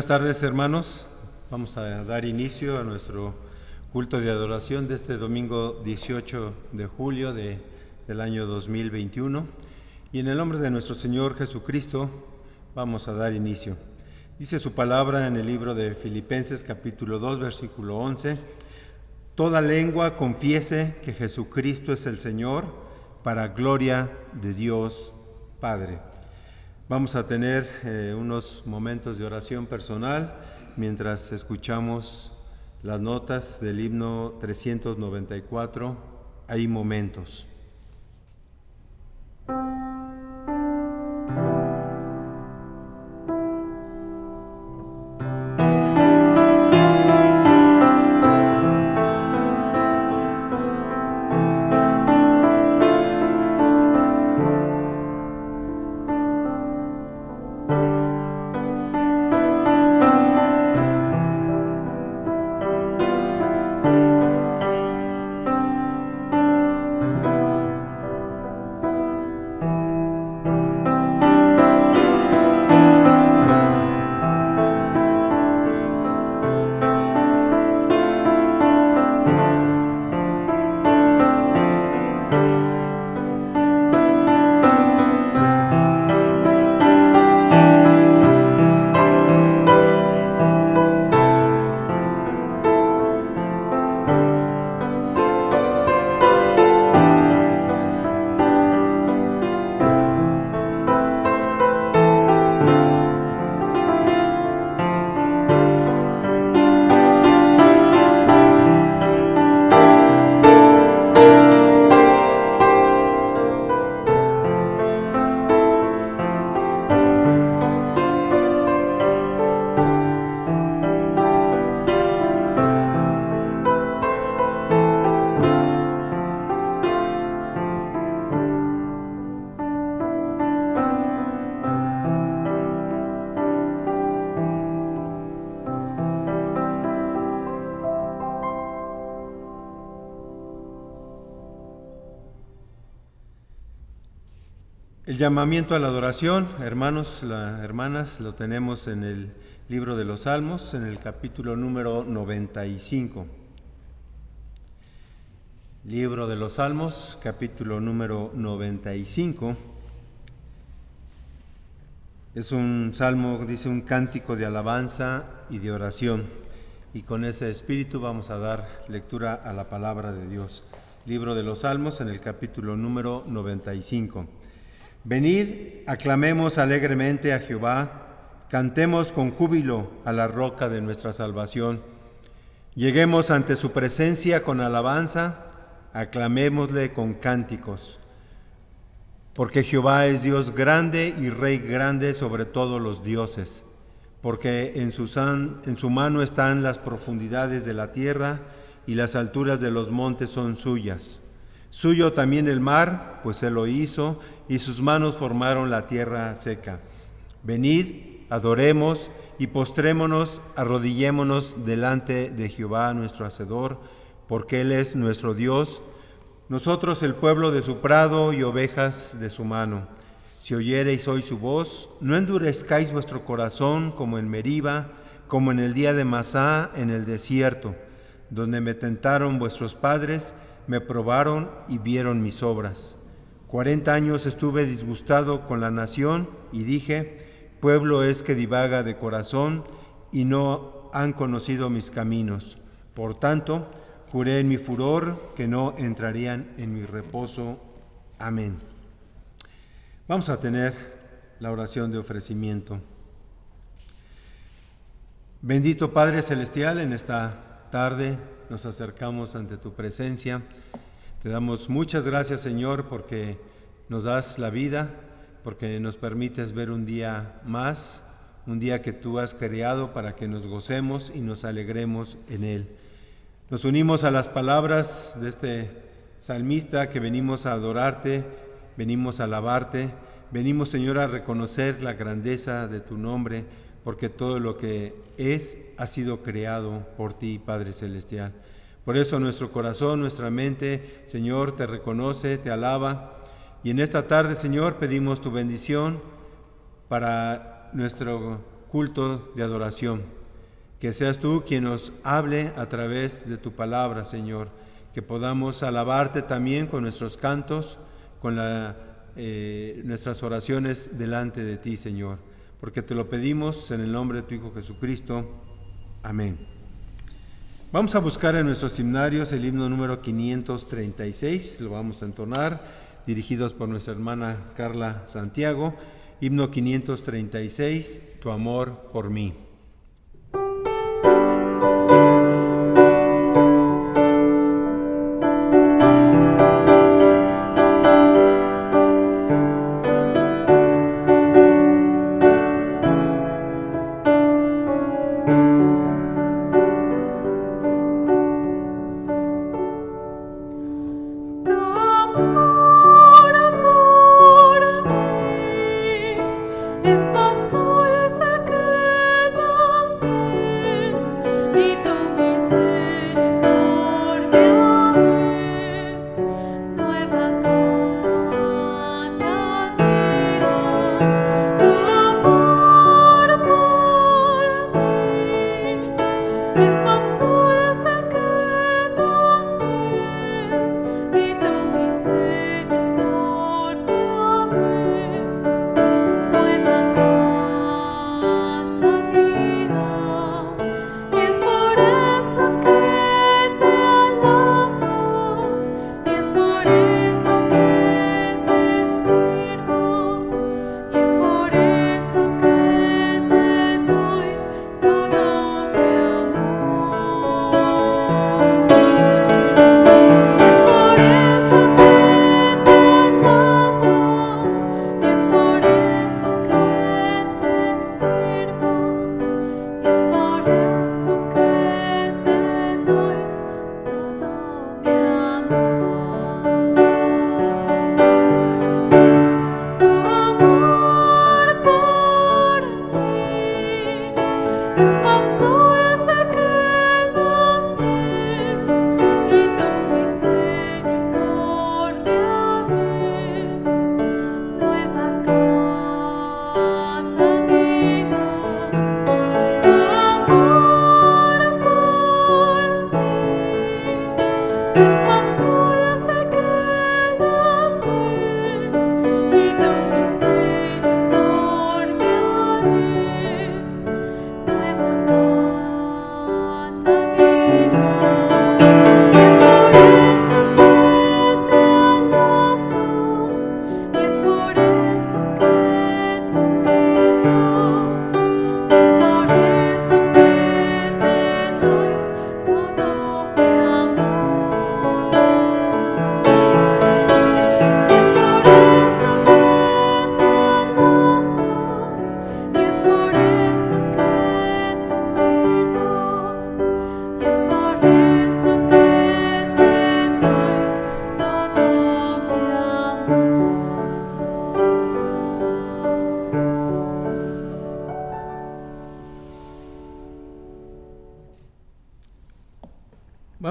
Buenas tardes, hermanos. Vamos a dar inicio a nuestro culto de adoración de este domingo 18 de julio del año 2021. Y en el nombre de nuestro Señor Jesucristo vamos a dar inicio. Dice su palabra en el libro de Filipenses capítulo 2, versículo 11. Toda lengua confiese que Jesucristo es el Señor, para gloria de Dios Padre. Vamos a tener unos momentos de oración personal mientras escuchamos las notas del himno 394, Hay momentos. El llamamiento a la adoración, hermanos, hermanas, lo tenemos en el libro de los Salmos, en el capítulo número 95. Libro de los Salmos, capítulo número 95. Es un salmo, dice, un cántico de alabanza y de oración. Y con ese espíritu vamos a dar lectura a la palabra de Dios. Libro de los Salmos, en el capítulo número 95. Venid, aclamemos alegremente a Jehová, cantemos con júbilo a la roca de nuestra salvación. Lleguemos ante su presencia con alabanza, aclamémosle con cánticos. Porque Jehová es Dios grande y Rey grande sobre todos los dioses. Porque en su mano están las profundidades de la tierra y las alturas de los montes son suyas. Suyo también el mar, pues él lo hizo, y sus manos formaron la tierra seca. Venid, adoremos y postrémonos, arrodillémonos delante de Jehová nuestro Hacedor, porque él es nuestro Dios, nosotros el pueblo de su prado y ovejas de su mano. Si oyereis hoy su voz, no endurezcáis vuestro corazón como en Meriba, como en el día de Masá en el desierto, donde me tentaron vuestros padres, me probaron y vieron mis obras. 40 años estuve disgustado con la nación y dije, pueblo es que divaga de corazón y no han conocido mis caminos. Por tanto, juré en mi furor que no entrarían en mi reposo. Amén. Vamos a tener la oración de ofrecimiento. Bendito Padre Celestial, en esta tarde nos acercamos ante tu presencia. Te damos muchas gracias, Señor, porque nos das la vida, porque nos permites ver un día más, un día que tú has creado para que nos gocemos y nos alegremos en él. Nos unimos a las palabras de este salmista que venimos a adorarte, venimos a alabarte, venimos, Señor, a reconocer la grandeza de tu nombre, porque todo lo que es ha sido creado por ti, Padre Celestial. Por eso nuestro corazón, nuestra mente, Señor, te reconoce, te alaba. Y en esta tarde, Señor, pedimos tu bendición para nuestro culto de adoración. Que seas tú quien nos hable a través de tu palabra, Señor, que podamos alabarte también con nuestros cantos, con nuestras oraciones delante de ti, Señor, porque te lo pedimos en el nombre de tu Hijo Jesucristo. Amén. Vamos a buscar en nuestros himnarios el himno número 536, lo vamos a entonar, dirigidos por nuestra hermana Carla Santiago, himno 536, Tu amor por mí.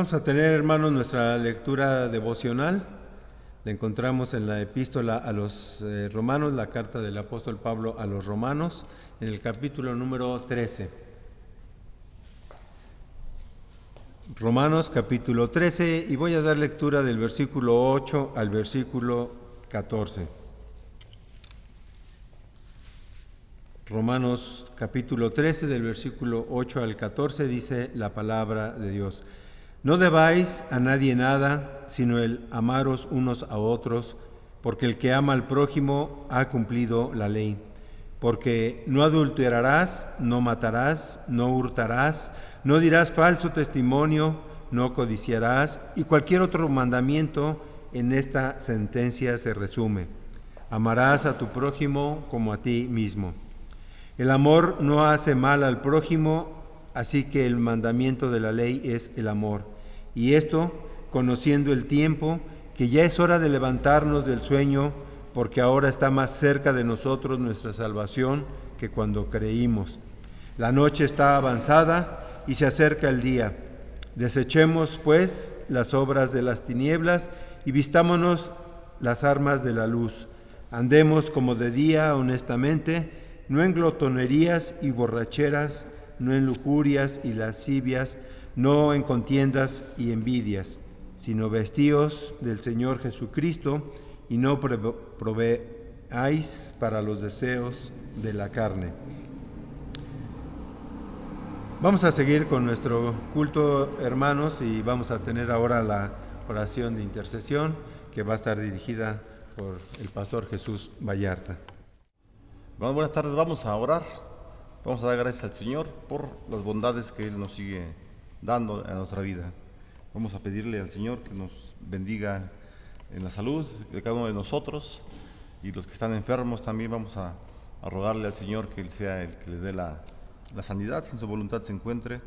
Vamos a tener, hermanos, nuestra lectura devocional. La encontramos en la epístola a los romanos, la carta del apóstol Pablo a los romanos, en el capítulo número 13. Romanos capítulo 13, y voy a dar lectura del versículo 8 al versículo 14. Romanos capítulo 13, del versículo 8 al 14, dice la palabra de Dios. No debáis a nadie nada, sino el amaros unos a otros, porque el que ama al prójimo ha cumplido la ley. Porque no adulterarás, no matarás, no hurtarás, no dirás falso testimonio, no codiciarás, y cualquier otro mandamiento en esta sentencia se resume. Amarás a tu prójimo como a ti mismo. El amor no hace mal al prójimo, así que el mandamiento de la ley es el amor. Y esto, conociendo el tiempo, que ya es hora de levantarnos del sueño, porque ahora está más cerca de nosotros nuestra salvación que cuando creímos. La noche está avanzada y se acerca el día. Desechemos, pues, las obras de las tinieblas y vistámonos las armas de la luz. Andemos como de día honestamente, no en glotonerías y borracheras, no en lujurias y lascivias, no en contiendas y envidias, sino vestíos del Señor Jesucristo y no proveáis para los deseos de la carne. Vamos a seguir con nuestro culto, hermanos, y vamos a tener ahora la oración de intercesión que va a estar dirigida por el pastor Jesús Vallarta. Bueno, buenas tardes, vamos a orar. Vamos a dar gracias al Señor por las bondades que Él nos sigue dando a nuestra vida. Vamos a pedirle al Señor que nos bendiga en la salud de cada uno de nosotros, y los que están enfermos también vamos a rogarle al Señor que Él sea el que les dé la sanidad, si en su voluntad se encuentre,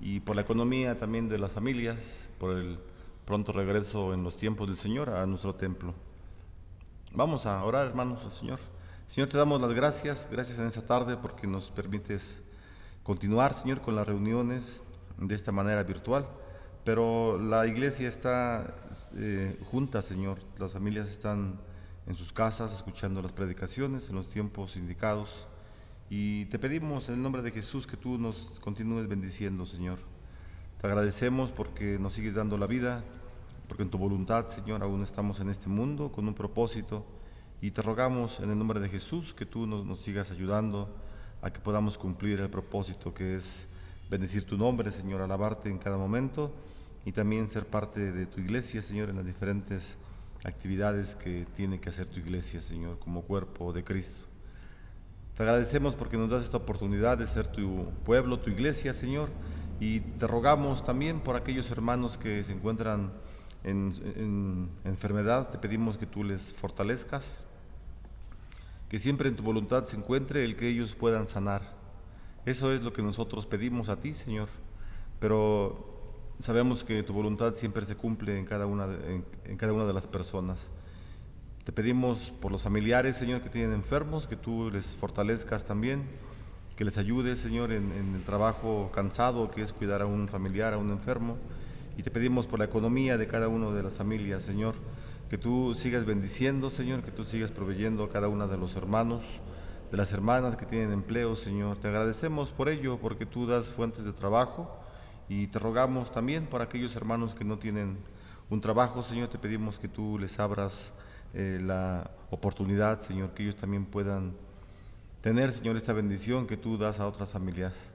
y por la economía también de las familias, por el pronto regreso en los tiempos del Señor a nuestro templo. Vamos a orar, hermanos, al Señor. Señor, te damos las gracias en esta tarde porque nos permites continuar, Señor, con las reuniones de esta manera virtual, pero la iglesia está junta, Señor. Las familias están en sus casas escuchando las predicaciones en los tiempos indicados, y te pedimos en el nombre de Jesús que tú nos continúes bendiciendo, Señor. Te agradecemos porque nos sigues dando la vida, porque en tu voluntad, Señor, aún estamos en este mundo con un propósito, y te rogamos en el nombre de Jesús que tú nos sigas ayudando a que podamos cumplir el propósito, que es bendecir tu nombre, Señor, alabarte en cada momento y también ser parte de tu iglesia, Señor, en las diferentes actividades que tiene que hacer tu iglesia, Señor, como cuerpo de Cristo. Te agradecemos porque nos das esta oportunidad de ser tu pueblo, tu iglesia, Señor, y te rogamos también por aquellos hermanos que se encuentran en enfermedad. Te pedimos que tú les fortalezcas, que siempre en tu voluntad se encuentre el que ellos puedan sanar. Eso es lo que nosotros pedimos a ti, Señor, pero sabemos que tu voluntad siempre se cumple en cada una de las personas. Te pedimos por los familiares, Señor, que tienen enfermos, que tú les fortalezcas también, que les ayudes, Señor, en el trabajo cansado que es cuidar a un familiar, a un enfermo. Y te pedimos por la economía de cada una de las familias, Señor, que tú sigas bendiciendo, Señor, que tú sigas proveyendo a cada uno de los hermanos, de las hermanas que tienen empleo, Señor. Te agradecemos por ello, porque tú das fuentes de trabajo, y te rogamos también por aquellos hermanos que no tienen un trabajo, Señor. Te pedimos que tú les abras la oportunidad, Señor, que ellos también puedan tener, Señor, esta bendición que tú das a otras familias.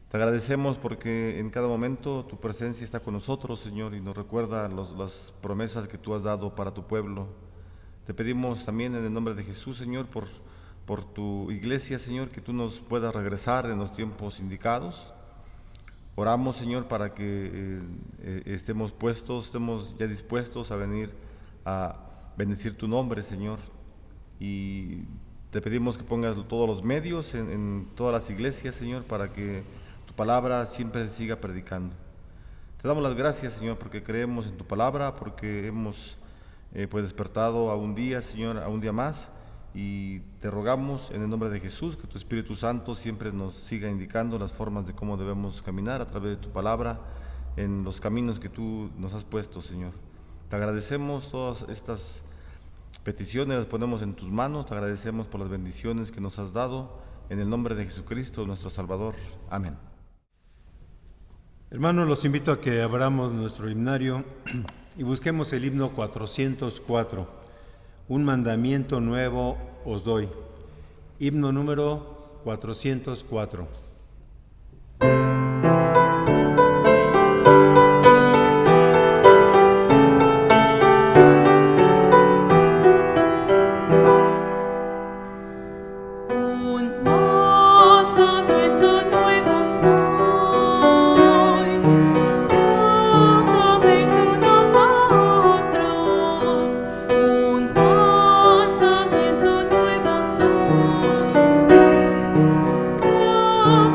Te agradecemos porque en cada momento tu presencia está con nosotros, Señor, y nos recuerda las promesas que tú has dado para tu pueblo. Te pedimos también en el nombre de Jesús, Señor, por tu iglesia, Señor, que tú nos puedas regresar en los tiempos indicados. Oramos, Señor, para que estemos ya dispuestos a venir a bendecir tu nombre, Señor, y te pedimos que pongas todos los medios en todas las iglesias, Señor, para que tu palabra siempre se siga predicando. Te damos las gracias, Señor, porque creemos en tu palabra, porque hemos pues despertado a un día, Señor, a un día más, y te rogamos en el nombre de Jesús que tu Espíritu Santo siempre nos siga indicando las formas de cómo debemos caminar a través de tu palabra en los caminos que tú nos has puesto, Señor. Te agradecemos todas estas peticiones, las ponemos en tus manos. Te agradecemos por las bendiciones que nos has dado, en el nombre de Jesucristo, nuestro Salvador. Amén. Hermanos, los invito a que abramos nuestro himnario y busquemos el himno 404. Un mandamiento nuevo os doy. Himno número 404. Oh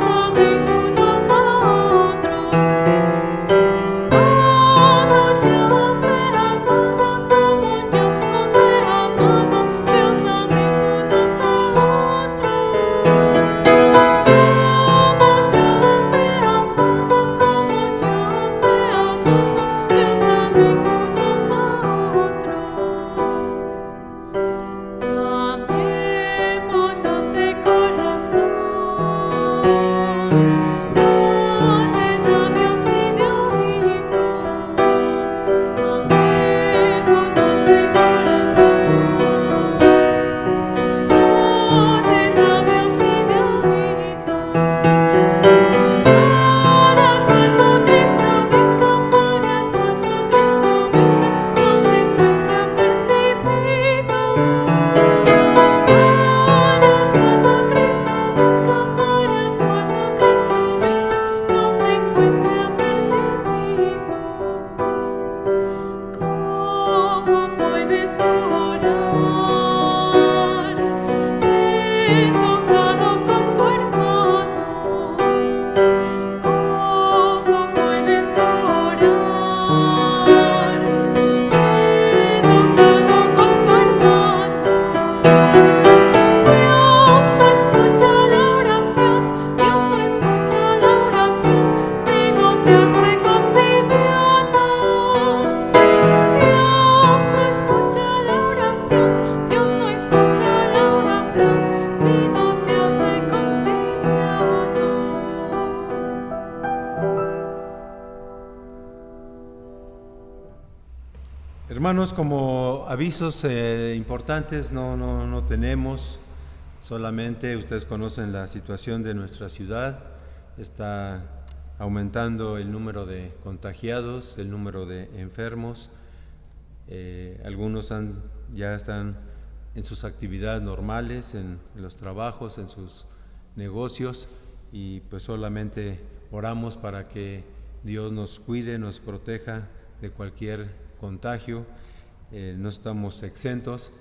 Hermanos, como avisos importantes no tenemos, solamente ustedes conocen la situación de nuestra ciudad, está aumentando el número de contagiados, el número de enfermos, algunos ya están en sus actividades normales, en los trabajos, en sus negocios, y pues solamente oramos para que Dios nos cuide, nos proteja de cualquier contagio. No estamos exentos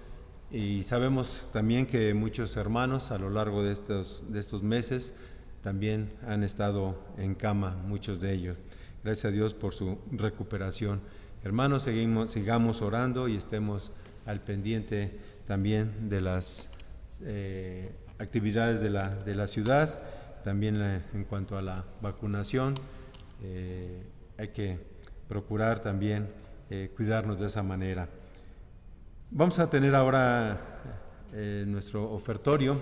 y sabemos también que muchos hermanos a lo largo de estos meses también han estado en cama, muchos de ellos. Gracias a Dios por su recuperación. Hermanos, sigamos orando y estemos al pendiente también de las actividades de la ciudad, también en cuanto a la vacunación. Hay que procurar también cuidarnos de esa manera. Vamos a tener ahora nuestro ofertorio.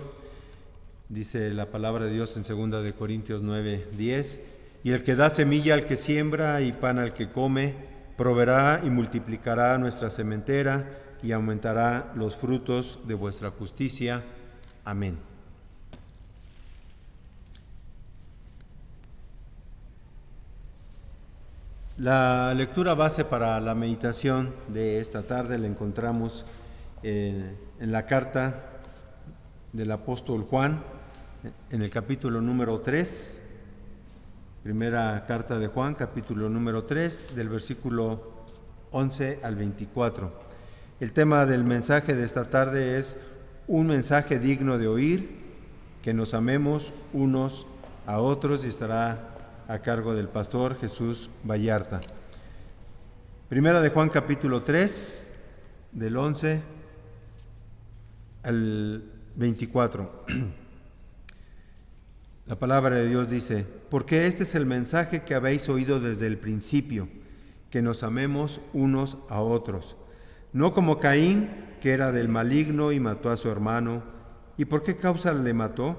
Dice la palabra de Dios en 2 de Corintios 9:10: y el que da semilla al que siembra y pan al que come, proveerá y multiplicará nuestra sementera y aumentará los frutos de vuestra justicia. Amén. La lectura base para la meditación de esta tarde la encontramos en la carta del apóstol Juan, en el capítulo número 3, primera carta de Juan, capítulo número 3, del versículo 11 al 24. El tema del mensaje de esta tarde es un mensaje digno de oír, que nos amemos unos a otros, y estará a cargo del pastor Jesús Vallarta. Primera de Juan capítulo 3, del 11 al 24. La palabra de Dios dice: porque este es el mensaje que habéis oído desde el principio, que nos amemos unos a otros. No como Caín, que era del maligno y mató a su hermano. ¿Y por qué causa le mató?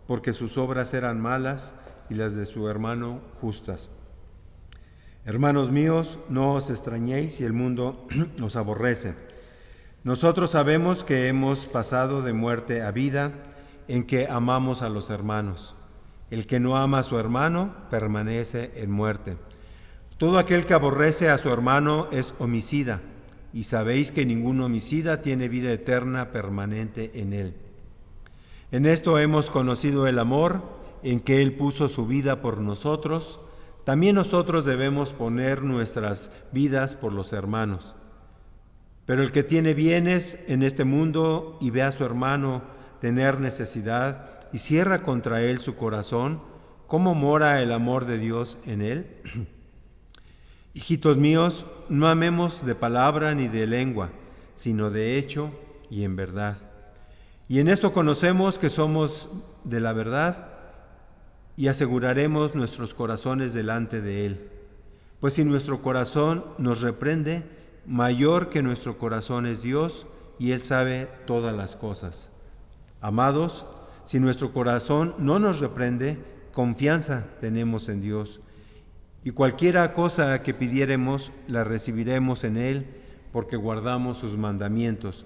Porque sus obras eran malas y las de su hermano justas. Hermanos míos, no os extrañéis si el mundo os aborrece. Nosotros sabemos que hemos pasado de muerte a vida, en que amamos a los hermanos. El que no ama a su hermano permanece en muerte. Todo aquel que aborrece a su hermano es homicida, y sabéis que ningún homicida tiene vida eterna permanente en él. En esto hemos conocido el amor, en que Él puso su vida por nosotros. También nosotros debemos poner nuestras vidas por los hermanos. Pero el que tiene bienes en este mundo y ve a su hermano tener necesidad y cierra contra él su corazón, ¿cómo mora el amor de Dios en él? Hijitos míos, no amemos de palabra ni de lengua, sino de hecho y en verdad. Y en esto conocemos que somos de la verdad y aseguraremos nuestros corazones delante de Él. Pues si nuestro corazón nos reprende, mayor que nuestro corazón es Dios, y Él sabe todas las cosas. Amados, si nuestro corazón no nos reprende, confianza tenemos en Dios, y cualquiera cosa que pidiéremos la recibiremos en Él, porque guardamos sus mandamientos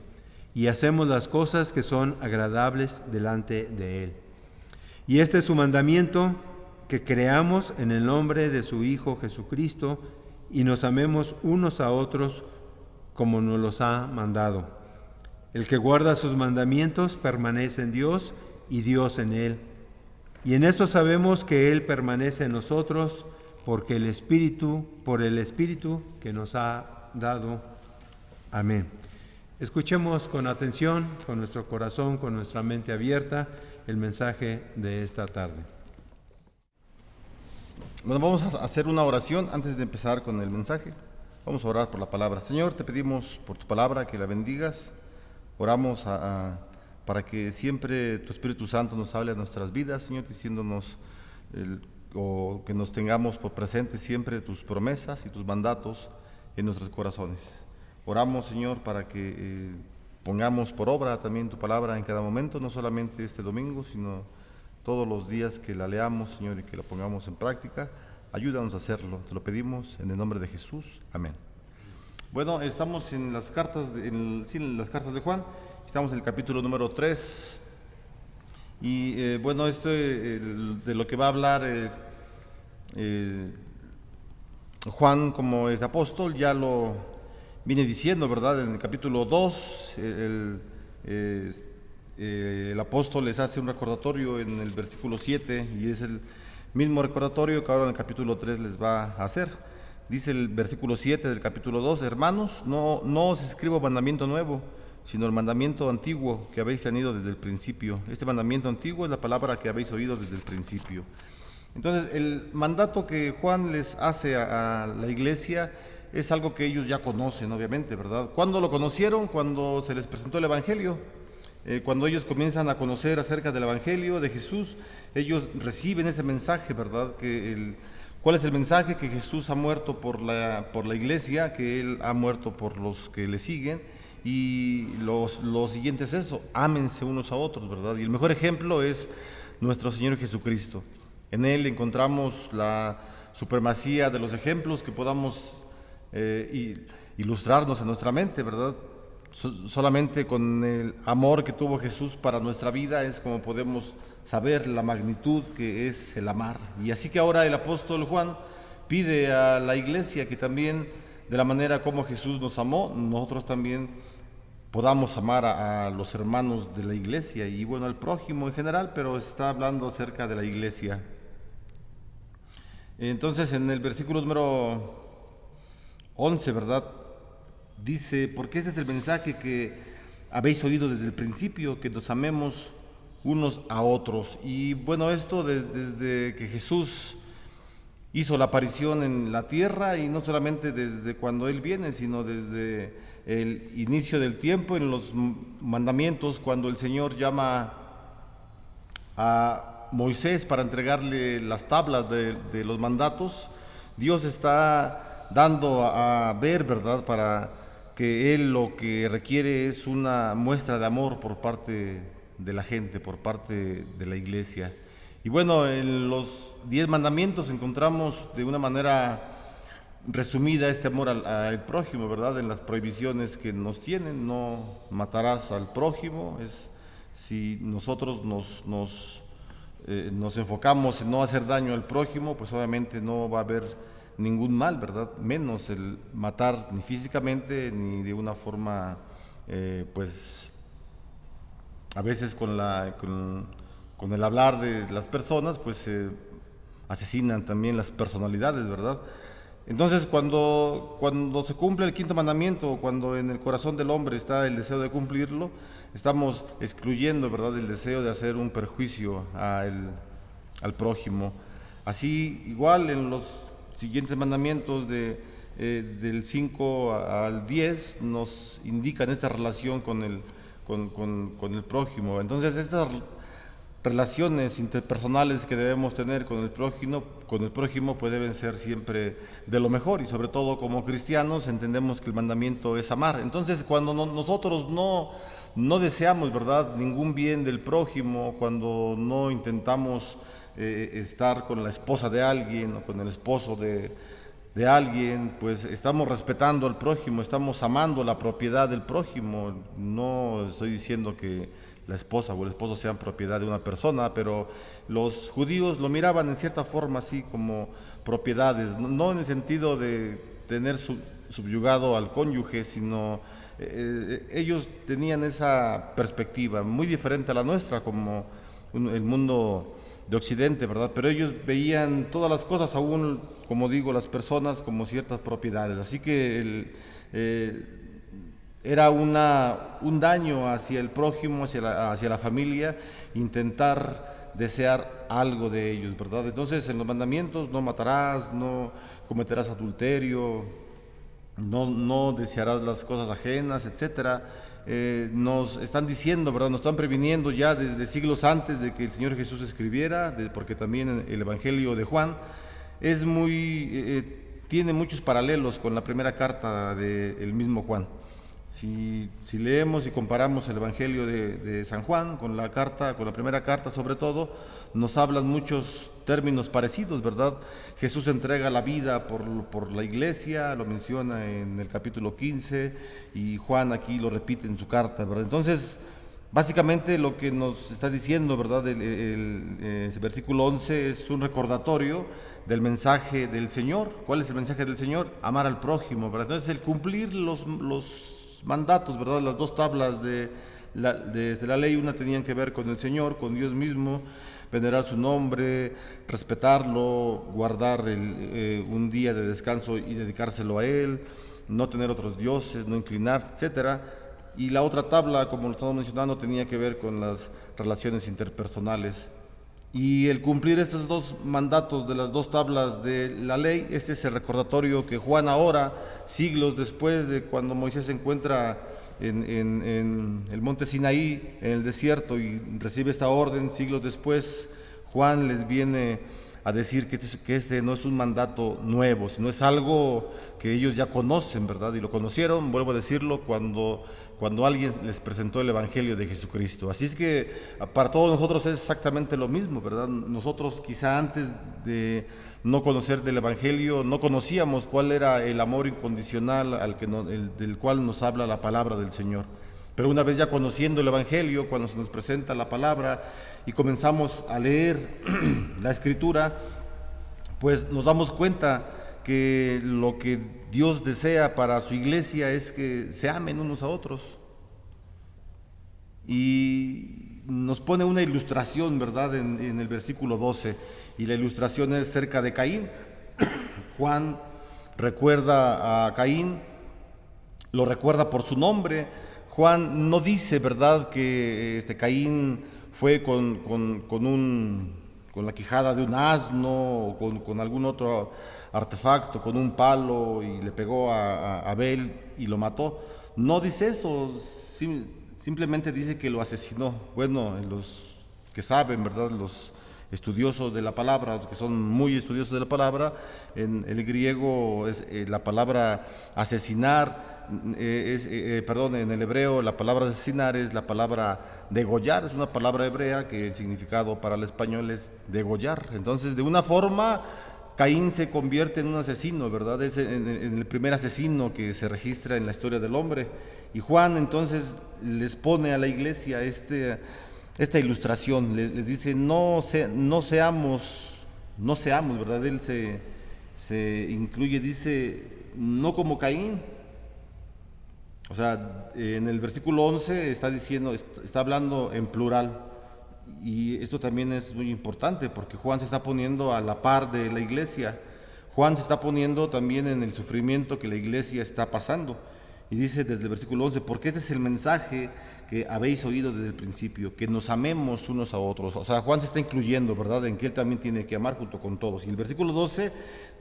y hacemos las cosas que son agradables delante de Él. Y este es su mandamiento, que creamos en el nombre de su Hijo Jesucristo y nos amemos unos a otros como nos los ha mandado. El que guarda sus mandamientos permanece en Dios y Dios en él. Y en esto sabemos que Él permanece en nosotros, por el Espíritu que nos ha dado. Amén. Escuchemos con atención, con nuestro corazón, con nuestra mente abierta, el mensaje de esta tarde. Bueno, vamos a hacer una oración antes de empezar con el mensaje. Vamos a orar por la palabra. Señor, te pedimos por tu palabra que la bendigas. Oramos para que siempre tu Espíritu Santo nos hable a nuestras vidas, Señor, diciéndonos o que nos tengamos por presente siempre tus promesas y tus mandatos en nuestros corazones. Oramos, Señor, para que pongamos por obra también tu palabra en cada momento, no solamente este domingo, sino todos los días que la leamos, Señor, y que la pongamos en práctica. Ayúdanos a hacerlo, te lo pedimos en el nombre de Jesús. Amén. Bueno, estamos en las cartas en las cartas de Juan, estamos en el capítulo número 3 y bueno, de lo que va a hablar Juan como es apóstol ya lo viene diciendo, ¿verdad? En el capítulo 2 el apóstol les hace un recordatorio en el versículo 7 y es el mismo recordatorio que ahora en el capítulo 3 les va a hacer. Dice el versículo 7 del capítulo 2, hermanos, no os escribo mandamiento nuevo, sino el mandamiento antiguo que habéis tenido desde el principio. Este mandamiento antiguo es la palabra que habéis oído desde el principio. Entonces, el mandato que Juan les hace a la iglesia es algo que ellos ya conocen, obviamente, ¿verdad? ¿Cuándo lo conocieron? Cuando se les presentó el Evangelio. Cuando ellos comienzan a conocer acerca del Evangelio de Jesús, ellos reciben ese mensaje, ¿verdad? ¿Cuál es el mensaje? Que Jesús ha muerto por la iglesia, que Él ha muerto por los que le siguen, y lo siguiente es eso: ámense unos a otros, ¿verdad? Y el mejor ejemplo es nuestro Señor Jesucristo. En Él encontramos la supremacía de los ejemplos que podamos ilustrarnos en nuestra mente, ¿verdad? Solamente con el amor que tuvo Jesús para nuestra vida es como podemos saber la magnitud que es el amar. Y así que ahora el apóstol Juan pide a la iglesia que también, de la manera como Jesús nos amó, nosotros también podamos amar a los hermanos de la iglesia y bueno, al prójimo en general, pero está hablando acerca de la iglesia. Entonces en el versículo número 11, ¿verdad? Dice, porque este es el mensaje que habéis oído desde el principio, que nos amemos unos a otros. Y bueno, esto desde que Jesús hizo la aparición en la tierra, y no solamente desde cuando Él viene, sino desde el inicio del tiempo, en los mandamientos, cuando el Señor llama a Moisés para entregarle las tablas de los mandatos. Dios está dando a ver, ¿verdad?, para que Él lo que requiere es una muestra de amor por parte de la gente, por parte de la iglesia. Y bueno, en los 10 mandamientos encontramos de una manera resumida este amor al prójimo, ¿verdad? En las prohibiciones que nos tienen: no matarás al prójimo. Si nosotros nos enfocamos en no hacer daño al prójimo, pues obviamente no va a haber ningún mal, ¿verdad? Menos el matar, ni físicamente ni de una forma pues a veces con el hablar de las personas pues se asesinan también las personalidades, ¿verdad? Entonces cuando se cumple el 5.º mandamiento, cuando en el corazón del hombre está el deseo de cumplirlo, estamos excluyendo, ¿verdad?, el deseo de hacer un perjuicio al prójimo. Así igual en los siguientes mandamientos del 5 al 10 nos indican esta relación con el prójimo. Entonces estas relaciones interpersonales que debemos tener con el prójimo pues deben ser siempre de lo mejor, y sobre todo como cristianos entendemos que el mandamiento es amar. Entonces cuando nosotros no deseamos, ¿verdad?, ningún bien del prójimo, cuando no intentamos estar con la esposa de alguien o con el esposo de alguien, pues estamos respetando al prójimo, estamos amando la propiedad del prójimo. No estoy diciendo que la esposa o el esposo sean propiedad de una persona, pero los judíos lo miraban en cierta forma así, como propiedades, no en el sentido de tener subyugado al cónyuge, sino ellos tenían esa perspectiva muy diferente a la nuestra, como el mundo de Occidente, ¿verdad? Pero ellos veían todas las cosas, aún, como digo, las personas, como ciertas propiedades. Así que era un daño hacia el prójimo, hacia la familia, intentar desear algo de ellos, ¿verdad? Entonces en los mandamientos: no matarás, no cometerás adulterio, no desearás las cosas ajenas, etcétera. Nos están diciendo, ¿verdad?, nos están previniendo ya desde siglos antes de que el Señor Jesús escribiera, porque también el Evangelio de Juan tiene muchos paralelos con la primera carta del mismo Juan. Si leemos y comparamos el Evangelio de San Juan con la primera carta sobre todo, nos hablan muchos términos parecidos, ¿verdad? Jesús entrega la vida por la iglesia, lo menciona en el capítulo 15, y Juan aquí lo repite en su carta, ¿verdad? Entonces, básicamente lo que nos está diciendo, ¿verdad? Ese versículo 11 es un recordatorio del mensaje del Señor. ¿Cuál es el mensaje del Señor? Amar al prójimo, ¿verdad? Entonces, el cumplir los mandatos, ¿verdad? Las dos tablas de la ley, una tenían que ver con el Señor, con Dios mismo, venerar su nombre, respetarlo, guardar un día de descanso y dedicárselo a Él, no tener otros dioses, no inclinarse, etcétera. Y la otra tabla, como lo estamos mencionando, tenía que ver con las relaciones interpersonales. Y el cumplir estos dos mandatos de las dos tablas de la ley, este es el recordatorio que Juan ahora, siglos después de cuando Moisés se encuentra en el monte Sinaí, en el desierto, y recibe esta orden, siglos después, Juan les viene a decir que este no es un mandato nuevo, sino es algo que ellos ya conocen, ¿verdad? Y lo conocieron, vuelvo a decirlo, cuando alguien les presentó el Evangelio de Jesucristo. Así es que para todos nosotros es exactamente lo mismo, ¿verdad? Nosotros quizá antes de no conocer del Evangelio no conocíamos cuál era el amor incondicional del cual nos habla la palabra del Señor. Pero una vez ya conociendo el Evangelio, cuando se nos presenta la palabra y comenzamos a leer la Escritura, pues nos damos cuenta que lo que Dios desea para su iglesia es que se amen unos a otros. Y nos pone una ilustración, ¿verdad?, en el versículo 12, y la ilustración es cerca de Caín. Juan recuerda a Caín, lo recuerda por su nombre. Juan no dice, ¿verdad?, que Caín fue con la quijada de un asno o con algún otro artefacto, con un palo, y le pegó a Abel y lo mató. No dice eso, simplemente dice que lo asesinó. Bueno, los que saben, ¿verdad?, los estudiosos de la palabra, los que son muy estudiosos de la palabra, en el griego es la palabra asesinar. En el hebreo la palabra asesinar es la palabra degollar, es una palabra hebrea que el significado para el español es degollar. Entonces, de una forma, Caín se convierte en un asesino, ¿verdad? Es en el primer asesino que se registra en la historia del hombre. Y Juan entonces les pone a la iglesia esta ilustración, les dice, no seamos, ¿verdad? Él se incluye, dice, no como Caín. O sea, en el versículo 11 está hablando en plural, y esto también es muy importante porque Juan se está poniendo a la par de la iglesia. Juan se está poniendo también en el sufrimiento que la iglesia está pasando, y dice desde el versículo 11, porque este es el mensaje que habéis oído desde el principio, que nos amemos unos a otros. O sea, Juan se está incluyendo, ¿verdad?, en que él también tiene que amar junto con todos. Y el versículo 12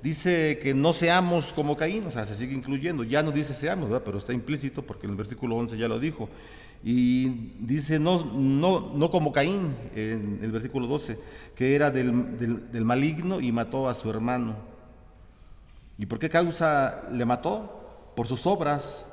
dice que no seamos como Caín, o sea, se sigue incluyendo. Ya no dice seamos, ¿verdad?, pero está implícito porque en el versículo 11 ya lo dijo. Y dice no como Caín, en el versículo 12, que era del maligno y mató a su hermano. ¿Y por qué causa le mató? Por sus obras.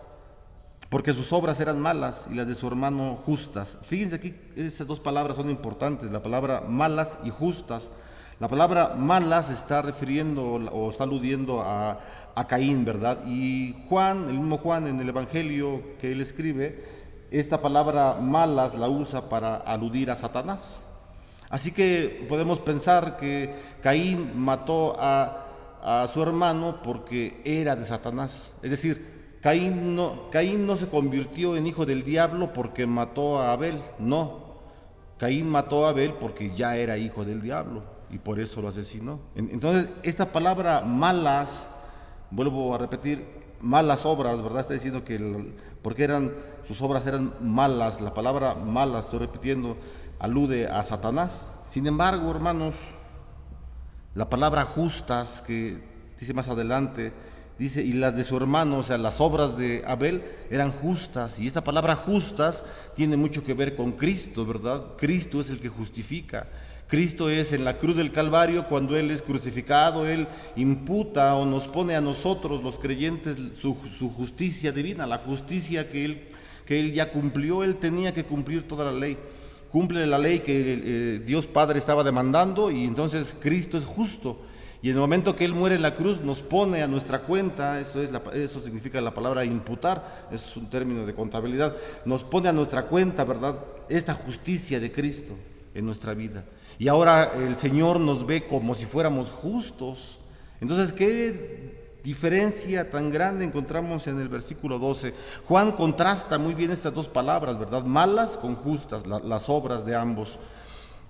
Porque sus obras eran malas y las de su hermano justas. Fíjense aquí, esas dos palabras son importantes, la palabra malas y justas. La palabra malas está refiriendo o está aludiendo a Caín, ¿verdad? Y Juan, el mismo Juan, en el Evangelio que él escribe, esta palabra malas la usa para aludir a Satanás. Así que podemos pensar que Caín mató a su hermano porque era de Satanás. Es decir, Caín no se convirtió en hijo del diablo porque mató a Abel, no. Caín mató a Abel porque ya era hijo del diablo y por eso lo asesinó. Entonces, esta palabra malas, vuelvo a repetir, malas obras, ¿verdad? Está diciendo que porque sus obras eran malas. La palabra malas, estoy repitiendo, alude a Satanás. Sin embargo, hermanos, la palabra justas, que dice más adelante, dice, y las de su hermano, o sea, las obras de Abel eran justas. Y esta palabra justas tiene mucho que ver con Cristo, ¿verdad? Cristo es el que justifica. Cristo es en la cruz del Calvario, cuando Él es crucificado, Él imputa o nos pone a nosotros los creyentes su justicia divina, la justicia que Él ya cumplió. Él tenía que cumplir toda la ley. Cumple la ley que Dios Padre estaba demandando, y entonces Cristo es justo. Y en el momento que Él muere en la cruz, nos pone a nuestra cuenta, eso significa la palabra imputar, es un término de contabilidad, nos pone a nuestra cuenta, ¿verdad?, esta justicia de Cristo en nuestra vida. Y ahora el Señor nos ve como si fuéramos justos. Entonces, ¿qué diferencia tan grande encontramos en el versículo 12? Juan contrasta muy bien estas dos palabras, ¿verdad? Malas con justas, las obras de ambos.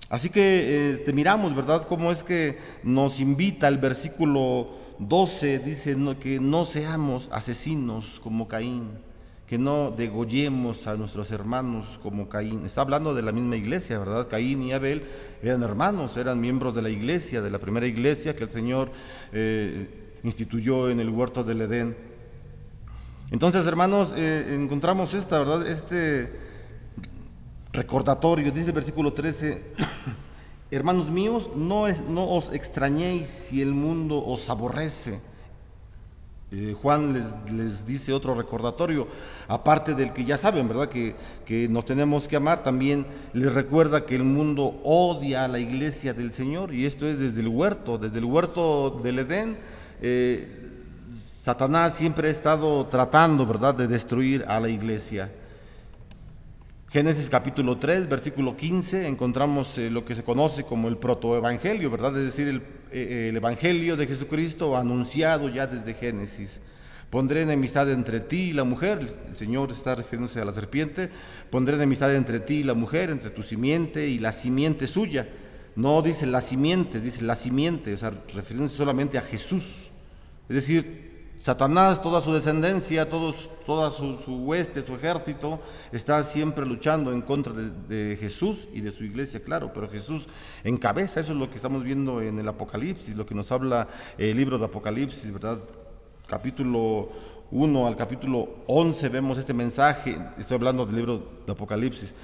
Así que miramos, ¿verdad?, cómo es que nos invita el versículo 12, dice que no seamos asesinos como Caín, que no degollemos a nuestros hermanos como Caín. Está hablando de la misma iglesia, ¿verdad? Caín y Abel eran hermanos, eran miembros de la iglesia, de la primera iglesia que el Señor instituyó en el huerto del Edén. Entonces, hermanos, encontramos ¿verdad?, recordatorio. Dice el versículo 13: hermanos míos, no os extrañéis si el mundo os aborrece. Juan les dice otro recordatorio, aparte del que ya saben, ¿verdad?, que nos tenemos que amar. También les recuerda que el mundo odia a la iglesia del Señor, y esto es desde el huerto del Edén. Satanás siempre ha estado tratando, ¿verdad?, de destruir a la iglesia. Génesis capítulo 3, versículo 15, encontramos lo que se conoce como el protoevangelio, ¿verdad? Es decir, el evangelio de Jesucristo anunciado ya desde Génesis. Pondré enemistad entre ti y la mujer, el Señor está refiriéndose a la serpiente. Pondré enemistad entre ti y la mujer, entre tu simiente y la simiente suya. No dice la simiente, dice la simiente, o sea, refiriéndose solamente a Jesús. Es decir, Satanás, toda su descendencia, toda su hueste, su ejército, está siempre luchando en contra de Jesús y de su iglesia, claro, pero Jesús encabeza. Eso es lo que estamos viendo en el Apocalipsis, lo que nos habla el libro de Apocalipsis, ¿verdad? Capítulo 1 al capítulo 11 vemos este mensaje. Estoy hablando del libro de Apocalipsis,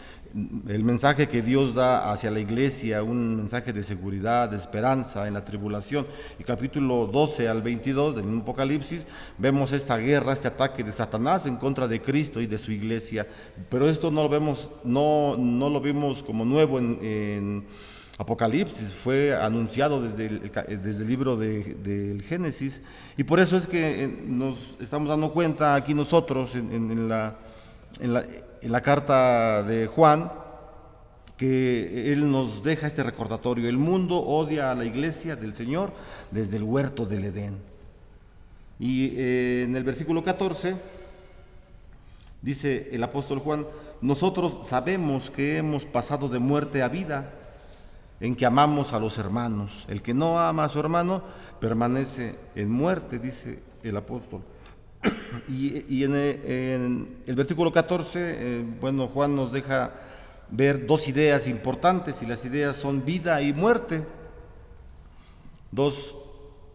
el mensaje que Dios da hacia la iglesia, un mensaje de seguridad, de esperanza en la tribulación. Y capítulo 12 al 22 del mismo Apocalipsis vemos esta guerra, este ataque de Satanás en contra de Cristo y de su iglesia. Pero esto no lo vimos como nuevo en Apocalipsis, fue anunciado desde el libro del Génesis, y por eso es que nos estamos dando cuenta aquí nosotros en la carta de Juan, que él nos deja este recordatorio. El mundo odia a la iglesia del Señor desde el huerto del Edén. Y en el versículo 14 dice el apóstol Juan: nosotros sabemos que hemos pasado de muerte a vida, en que amamos a los hermanos. El que no ama a su hermano permanece en muerte, dice el apóstol. Y en el versículo 14, Juan nos deja ver dos ideas importantes, y las ideas son vida y muerte. Dos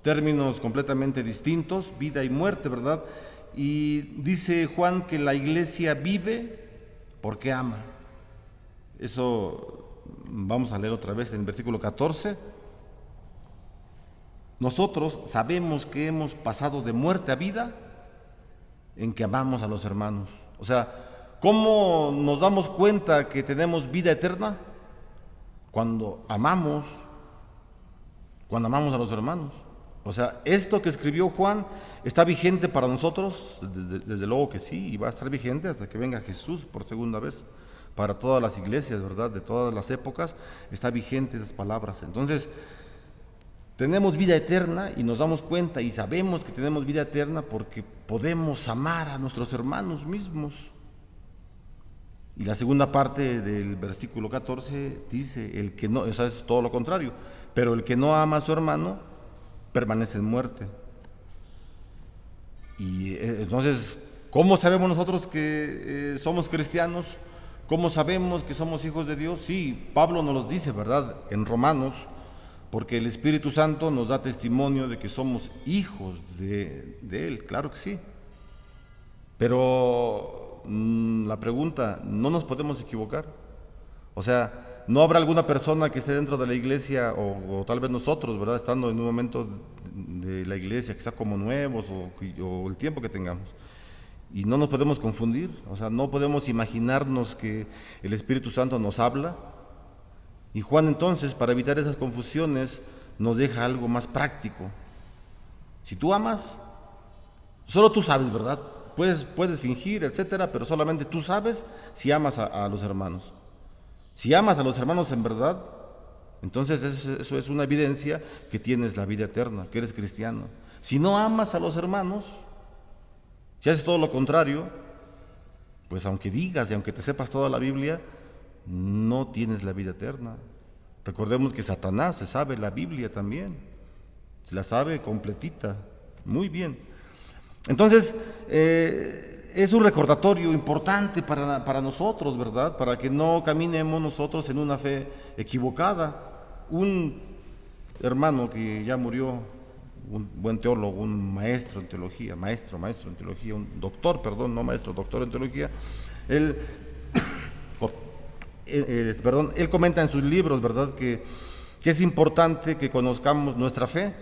términos completamente distintos, vida y muerte, ¿verdad? Y dice Juan que la iglesia vive porque ama. Eso vamos a leer otra vez en el versículo 14. Nosotros sabemos que hemos pasado de muerte a vida en que amamos a los hermanos. O sea, ¿cómo nos damos cuenta que tenemos vida eterna? Cuando amamos a los hermanos. O sea, esto que escribió Juan está vigente para nosotros, desde luego que sí, y va a estar vigente hasta que venga Jesús por segunda vez. Para todas las iglesias, ¿verdad?, de todas las épocas, está vigente esas palabras. Entonces, tenemos vida eterna, y nos damos cuenta y sabemos que tenemos vida eterna porque podemos amar a nuestros hermanos mismos. Y la segunda parte del versículo 14 dice: el que no, o sea, es todo lo contrario, pero el que no ama a su hermano permanece en muerte. Y entonces, ¿cómo sabemos nosotros que somos cristianos? ¿Cómo sabemos que somos hijos de Dios? Sí, Pablo nos lo dice, ¿verdad?, en Romanos, porque el Espíritu Santo nos da testimonio de que somos hijos de Él, claro que sí. Pero la pregunta, ¿no nos podemos equivocar? O sea, no habrá alguna persona que esté dentro de la iglesia o tal vez nosotros, ¿verdad? Estando en un momento de la iglesia que está como nuevos o el tiempo que tengamos. Y no nos podemos confundir, o sea, no podemos imaginarnos que el Espíritu Santo nos habla. Y Juan entonces, para evitar esas confusiones, nos deja algo más práctico. Si tú amas, solo tú sabes, ¿verdad? Puedes fingir, etcétera, pero solamente tú sabes si amas a los hermanos. Si amas a los hermanos en verdad, entonces eso es una evidencia que tienes la vida eterna, que eres cristiano. Si no amas a los hermanos, si haces todo lo contrario, pues aunque digas y aunque te sepas toda la Biblia, no tienes la vida eterna. Recordemos que Satanás se sabe la Biblia también, se la sabe completita, muy bien. Entonces, es un recordatorio importante para nosotros, ¿verdad? Para que no caminemos nosotros en una fe equivocada. Un hermano que ya murió, un buen teólogo, un maestro en teología, maestro en teología, un doctor, perdón, no maestro, doctor en teología, él comenta en sus libros, ¿verdad?, que es importante que conozcamos nuestra fe,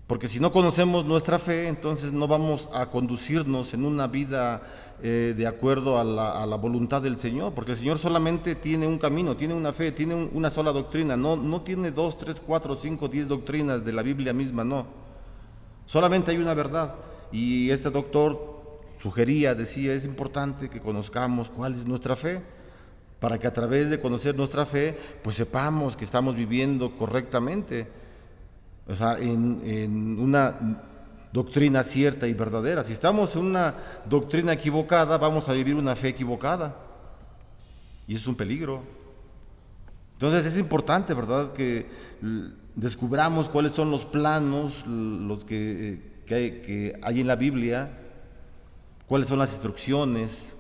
porque si no conocemos nuestra fe, entonces no vamos a conducirnos en una vida de acuerdo a la voluntad del Señor, porque el Señor solamente tiene un camino, tiene una fe, tiene una sola doctrina, no tiene 2, 3, 4, 5, 10 doctrinas de la Biblia misma, no. Solamente hay una verdad. Y este doctor decía, es importante que conozcamos cuál es nuestra fe, para que a través de conocer nuestra fe, pues sepamos que estamos viviendo correctamente, o sea, en una doctrina cierta y verdadera. Si estamos en una doctrina equivocada, vamos a vivir una fe equivocada, y eso es un peligro. Entonces es importante, ¿verdad?, que descubramos cuáles son los planos, los que hay en la Biblia, cuáles son las instrucciones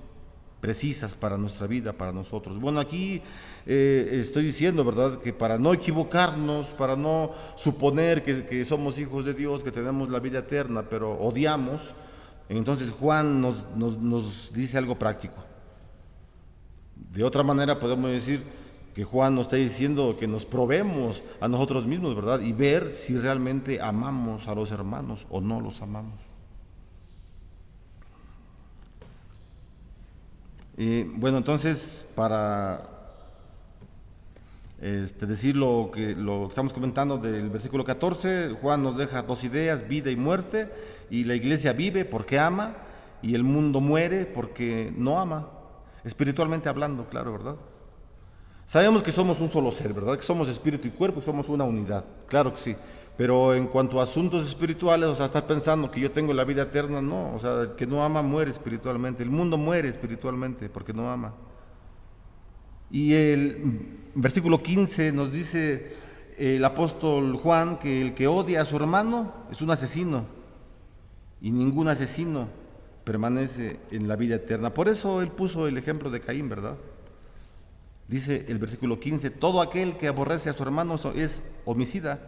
precisas para nuestra vida, para nosotros. Bueno, aquí estoy diciendo, ¿verdad?, que para no equivocarnos, para no suponer que somos hijos de Dios, que tenemos la vida eterna, pero odiamos, entonces Juan nos dice algo práctico. De otra manera podemos decir que Juan nos está diciendo que nos probemos a nosotros mismos, ¿verdad?, y ver si realmente amamos a los hermanos o no los amamos. Bueno, entonces, para decir lo que estamos comentando del versículo 14, Juan nos deja dos ideas: vida y muerte, y la iglesia vive porque ama, y el mundo muere porque no ama, espiritualmente hablando, claro, ¿verdad? Sabemos que somos un solo ser, ¿verdad? Que somos espíritu y cuerpo y somos una unidad, claro que sí. Pero en cuanto a asuntos espirituales, o sea, estar pensando que yo tengo la vida eterna, no. O sea, el que no ama muere espiritualmente. El mundo muere espiritualmente porque no ama. Y el versículo 15 nos dice el apóstol Juan que el que odia a su hermano es un asesino. Y ningún asesino permanece en la vida eterna. Por eso él puso el ejemplo de Caín, ¿verdad? Dice el versículo 15, todo aquel que aborrece a su hermano es homicida.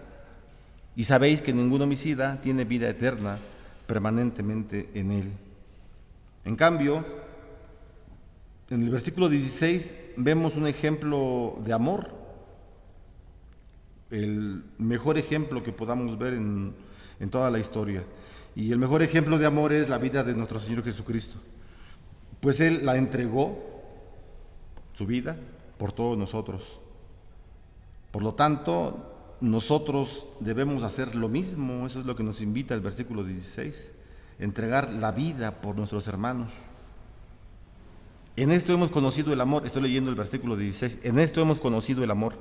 Y sabéis que ningún homicida tiene vida eterna permanentemente en él. En cambio, en el versículo 16 vemos un ejemplo de amor, el mejor ejemplo que podamos ver en toda la historia. Y el mejor ejemplo de amor es la vida de nuestro Señor Jesucristo, pues Él la entregó, su vida, por todos nosotros. Por lo tanto, nosotros debemos hacer lo mismo. Eso es lo que nos invita el versículo 16, entregar la vida por nuestros hermanos. En esto hemos conocido el amor. Estoy leyendo el versículo 16. En esto hemos conocido el amor,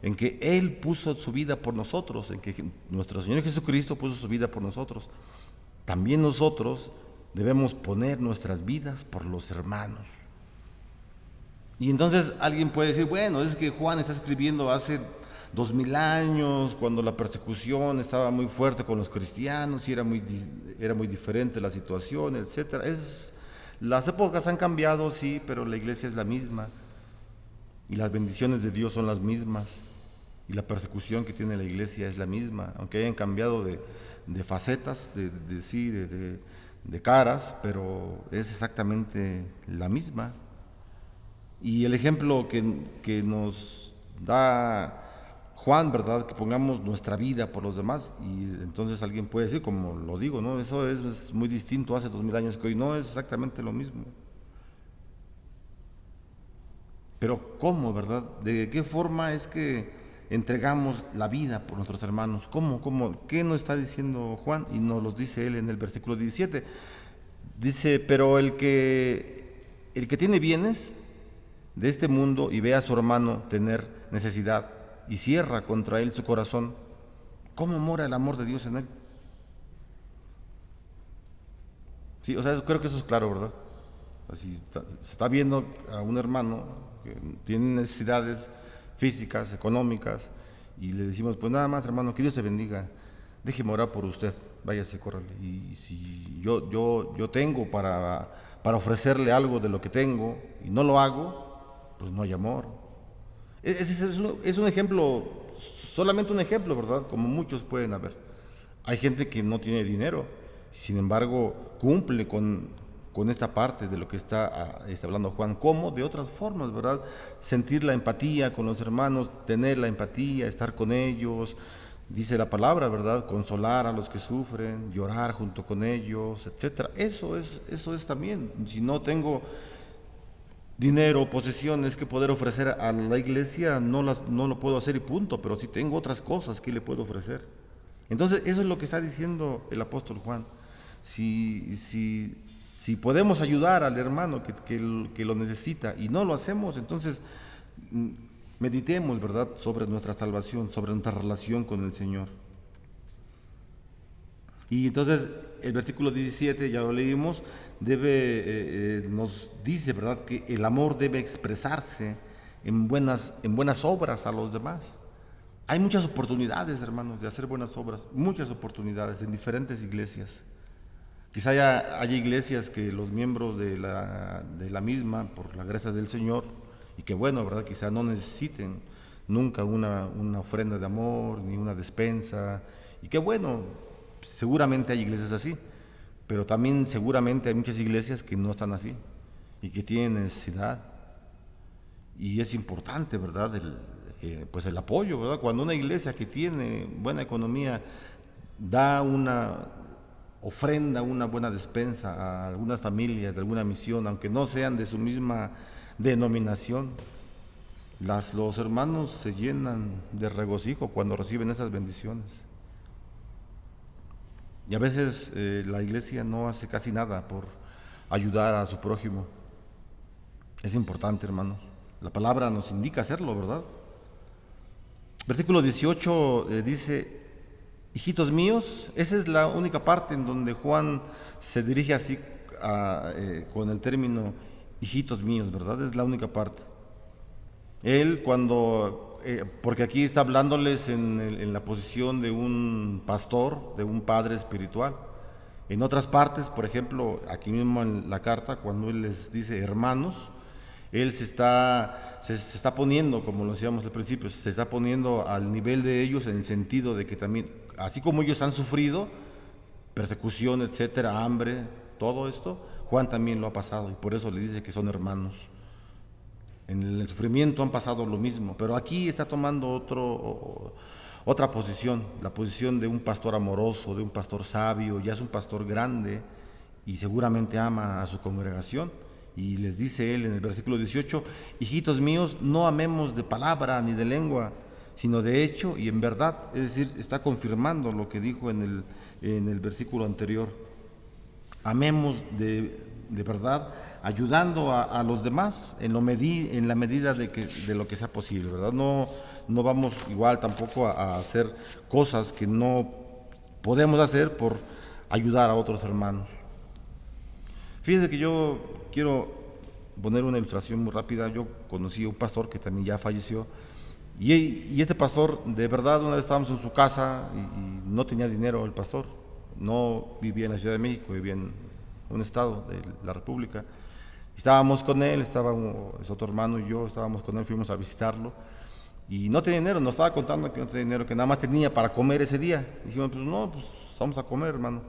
en que Él puso su vida por nosotros, en que nuestro Señor Jesucristo puso su vida por nosotros. También nosotros debemos poner nuestras vidas por los hermanos. Y entonces alguien puede decir, bueno, es que Juan está escribiendo hace 2000 años, cuando la persecución estaba muy fuerte con los cristianos y era muy diferente la situación, etcétera. Las épocas han cambiado, sí, pero la iglesia es la misma y las bendiciones de Dios son las mismas y la persecución que tiene la iglesia es la misma, aunque hayan cambiado de facetas, de caras, pero es exactamente la misma. Y el ejemplo que nos da Juan, ¿verdad? Que pongamos nuestra vida por los demás. Y entonces alguien puede decir, como lo digo, ¿no? Eso es muy distinto hace 2000 años que hoy. No es exactamente lo mismo. Pero ¿cómo, verdad? ¿De qué forma es que entregamos la vida por nuestros hermanos? ¿Cómo? ¿Qué nos está diciendo Juan? Y nos lo dice él en el versículo 17. Dice, pero el que tiene bienes de este mundo y ve a su hermano tener necesidad y cierra contra él su corazón, ¿cómo mora el amor de Dios en él? Sí, o sea, creo que eso es claro, ¿verdad? Así se está viendo a un hermano que tiene necesidades físicas, económicas, y le decimos, pues nada más, hermano, que Dios te bendiga, déjeme orar por usted, váyase, córrele. Y si yo tengo para ofrecerle algo de lo que tengo y no lo hago, pues no hay amor. Es un ejemplo, solamente un ejemplo, ¿verdad? Como muchos pueden haber. Hay gente que no tiene dinero, sin embargo cumple con esta parte de lo que está hablando Juan. ¿Cómo? De otras formas, ¿verdad? Sentir la empatía con los hermanos, tener la empatía, estar con ellos, dice la palabra, ¿verdad? Consolar a los que sufren, llorar junto con ellos, etcétera. Eso es también. Si no tengo dinero, posesiones que poder ofrecer a la iglesia, no lo puedo hacer y punto, pero si tengo otras cosas que le puedo ofrecer. Entonces, eso es lo que está diciendo el apóstol Juan. Si podemos ayudar al hermano que lo necesita y no lo hacemos, entonces meditemos, ¿verdad?, sobre nuestra salvación, sobre nuestra relación con el Señor. Y entonces el versículo 17, ya lo leímos, nos dice, ¿verdad?, que el amor debe expresarse en buenas obras a los demás. Hay muchas oportunidades, hermanos, de hacer buenas obras, muchas oportunidades en diferentes iglesias. Quizá haya iglesias que los miembros de la misma, por la gracia del Señor, y que bueno, ¿verdad?, quizá no necesiten nunca una ofrenda de amor, ni una despensa, y que bueno, seguramente hay iglesias así, pero también seguramente hay muchas iglesias que no están así, y que tienen necesidad. Y es importante, ¿verdad?, pues el apoyo, ¿verdad? Cuando una iglesia que tiene buena economía da una ofrenda, una buena despensa a algunas familias de alguna misión, aunque no sean de su misma denominación, los hermanos se llenan de regocijo cuando reciben esas bendiciones. Y a veces la iglesia no hace casi nada por ayudar a su prójimo. Es importante, hermanos. La palabra nos indica hacerlo, ¿verdad? Versículo 18 dice, hijitos míos. Esa es la única parte en donde Juan se dirige así con el término hijitos míos, ¿verdad? Es la única parte. Él porque aquí está hablándoles en la posición de un pastor, de un padre espiritual. En otras partes, por ejemplo, aquí mismo en la carta, cuando él les dice hermanos, él se está poniendo, como lo decíamos al principio, se está poniendo al nivel de ellos en el sentido de que también, así como ellos han sufrido persecución, etcétera, hambre, todo esto, Juan también lo ha pasado y por eso le dice que son hermanos. En el sufrimiento han pasado lo mismo, pero aquí está tomando otra posición, la posición de un pastor amoroso, de un pastor sabio, ya es un pastor grande y seguramente ama a su congregación. Y les dice él en el versículo 18, hijitos míos, no amemos de palabra ni de lengua, sino de hecho y en verdad. Es decir, está confirmando lo que dijo en el versículo anterior. Amemos de verdad, ayudando a los demás en la medida de lo que sea posible, ¿verdad? No vamos igual tampoco a hacer cosas que no podemos hacer por ayudar a otros hermanos. Fíjense que yo quiero poner una ilustración muy rápida. Yo conocí a un pastor que también ya falleció y este pastor, de verdad, una vez estábamos en su casa y no tenía dinero el pastor, no vivía en la Ciudad de México, vivía en un estado de la República. Estábamos con él, estaba es otro hermano y yo, estábamos con él, fuimos a visitarlo y no tenía dinero, nos estaba contando que no tenía dinero, que nada más tenía para comer ese día. Dijimos, pues no, pues vamos a comer, hermano.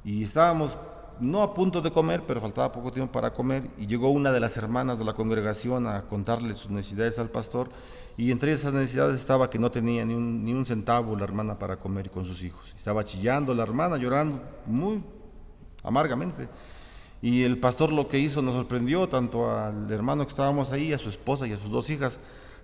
Y estábamos no a punto de comer, pero faltaba poco tiempo para comer, y llegó una de las hermanas de la congregación a contarle sus necesidades al pastor, y entre esas necesidades estaba que no tenía ni un centavo la hermana para comer con sus hijos. Estaba chillando la hermana, llorando muy amargamente. Y el pastor lo que hizo nos sorprendió, tanto al hermano que estábamos ahí, a su esposa y a sus 2 hijas.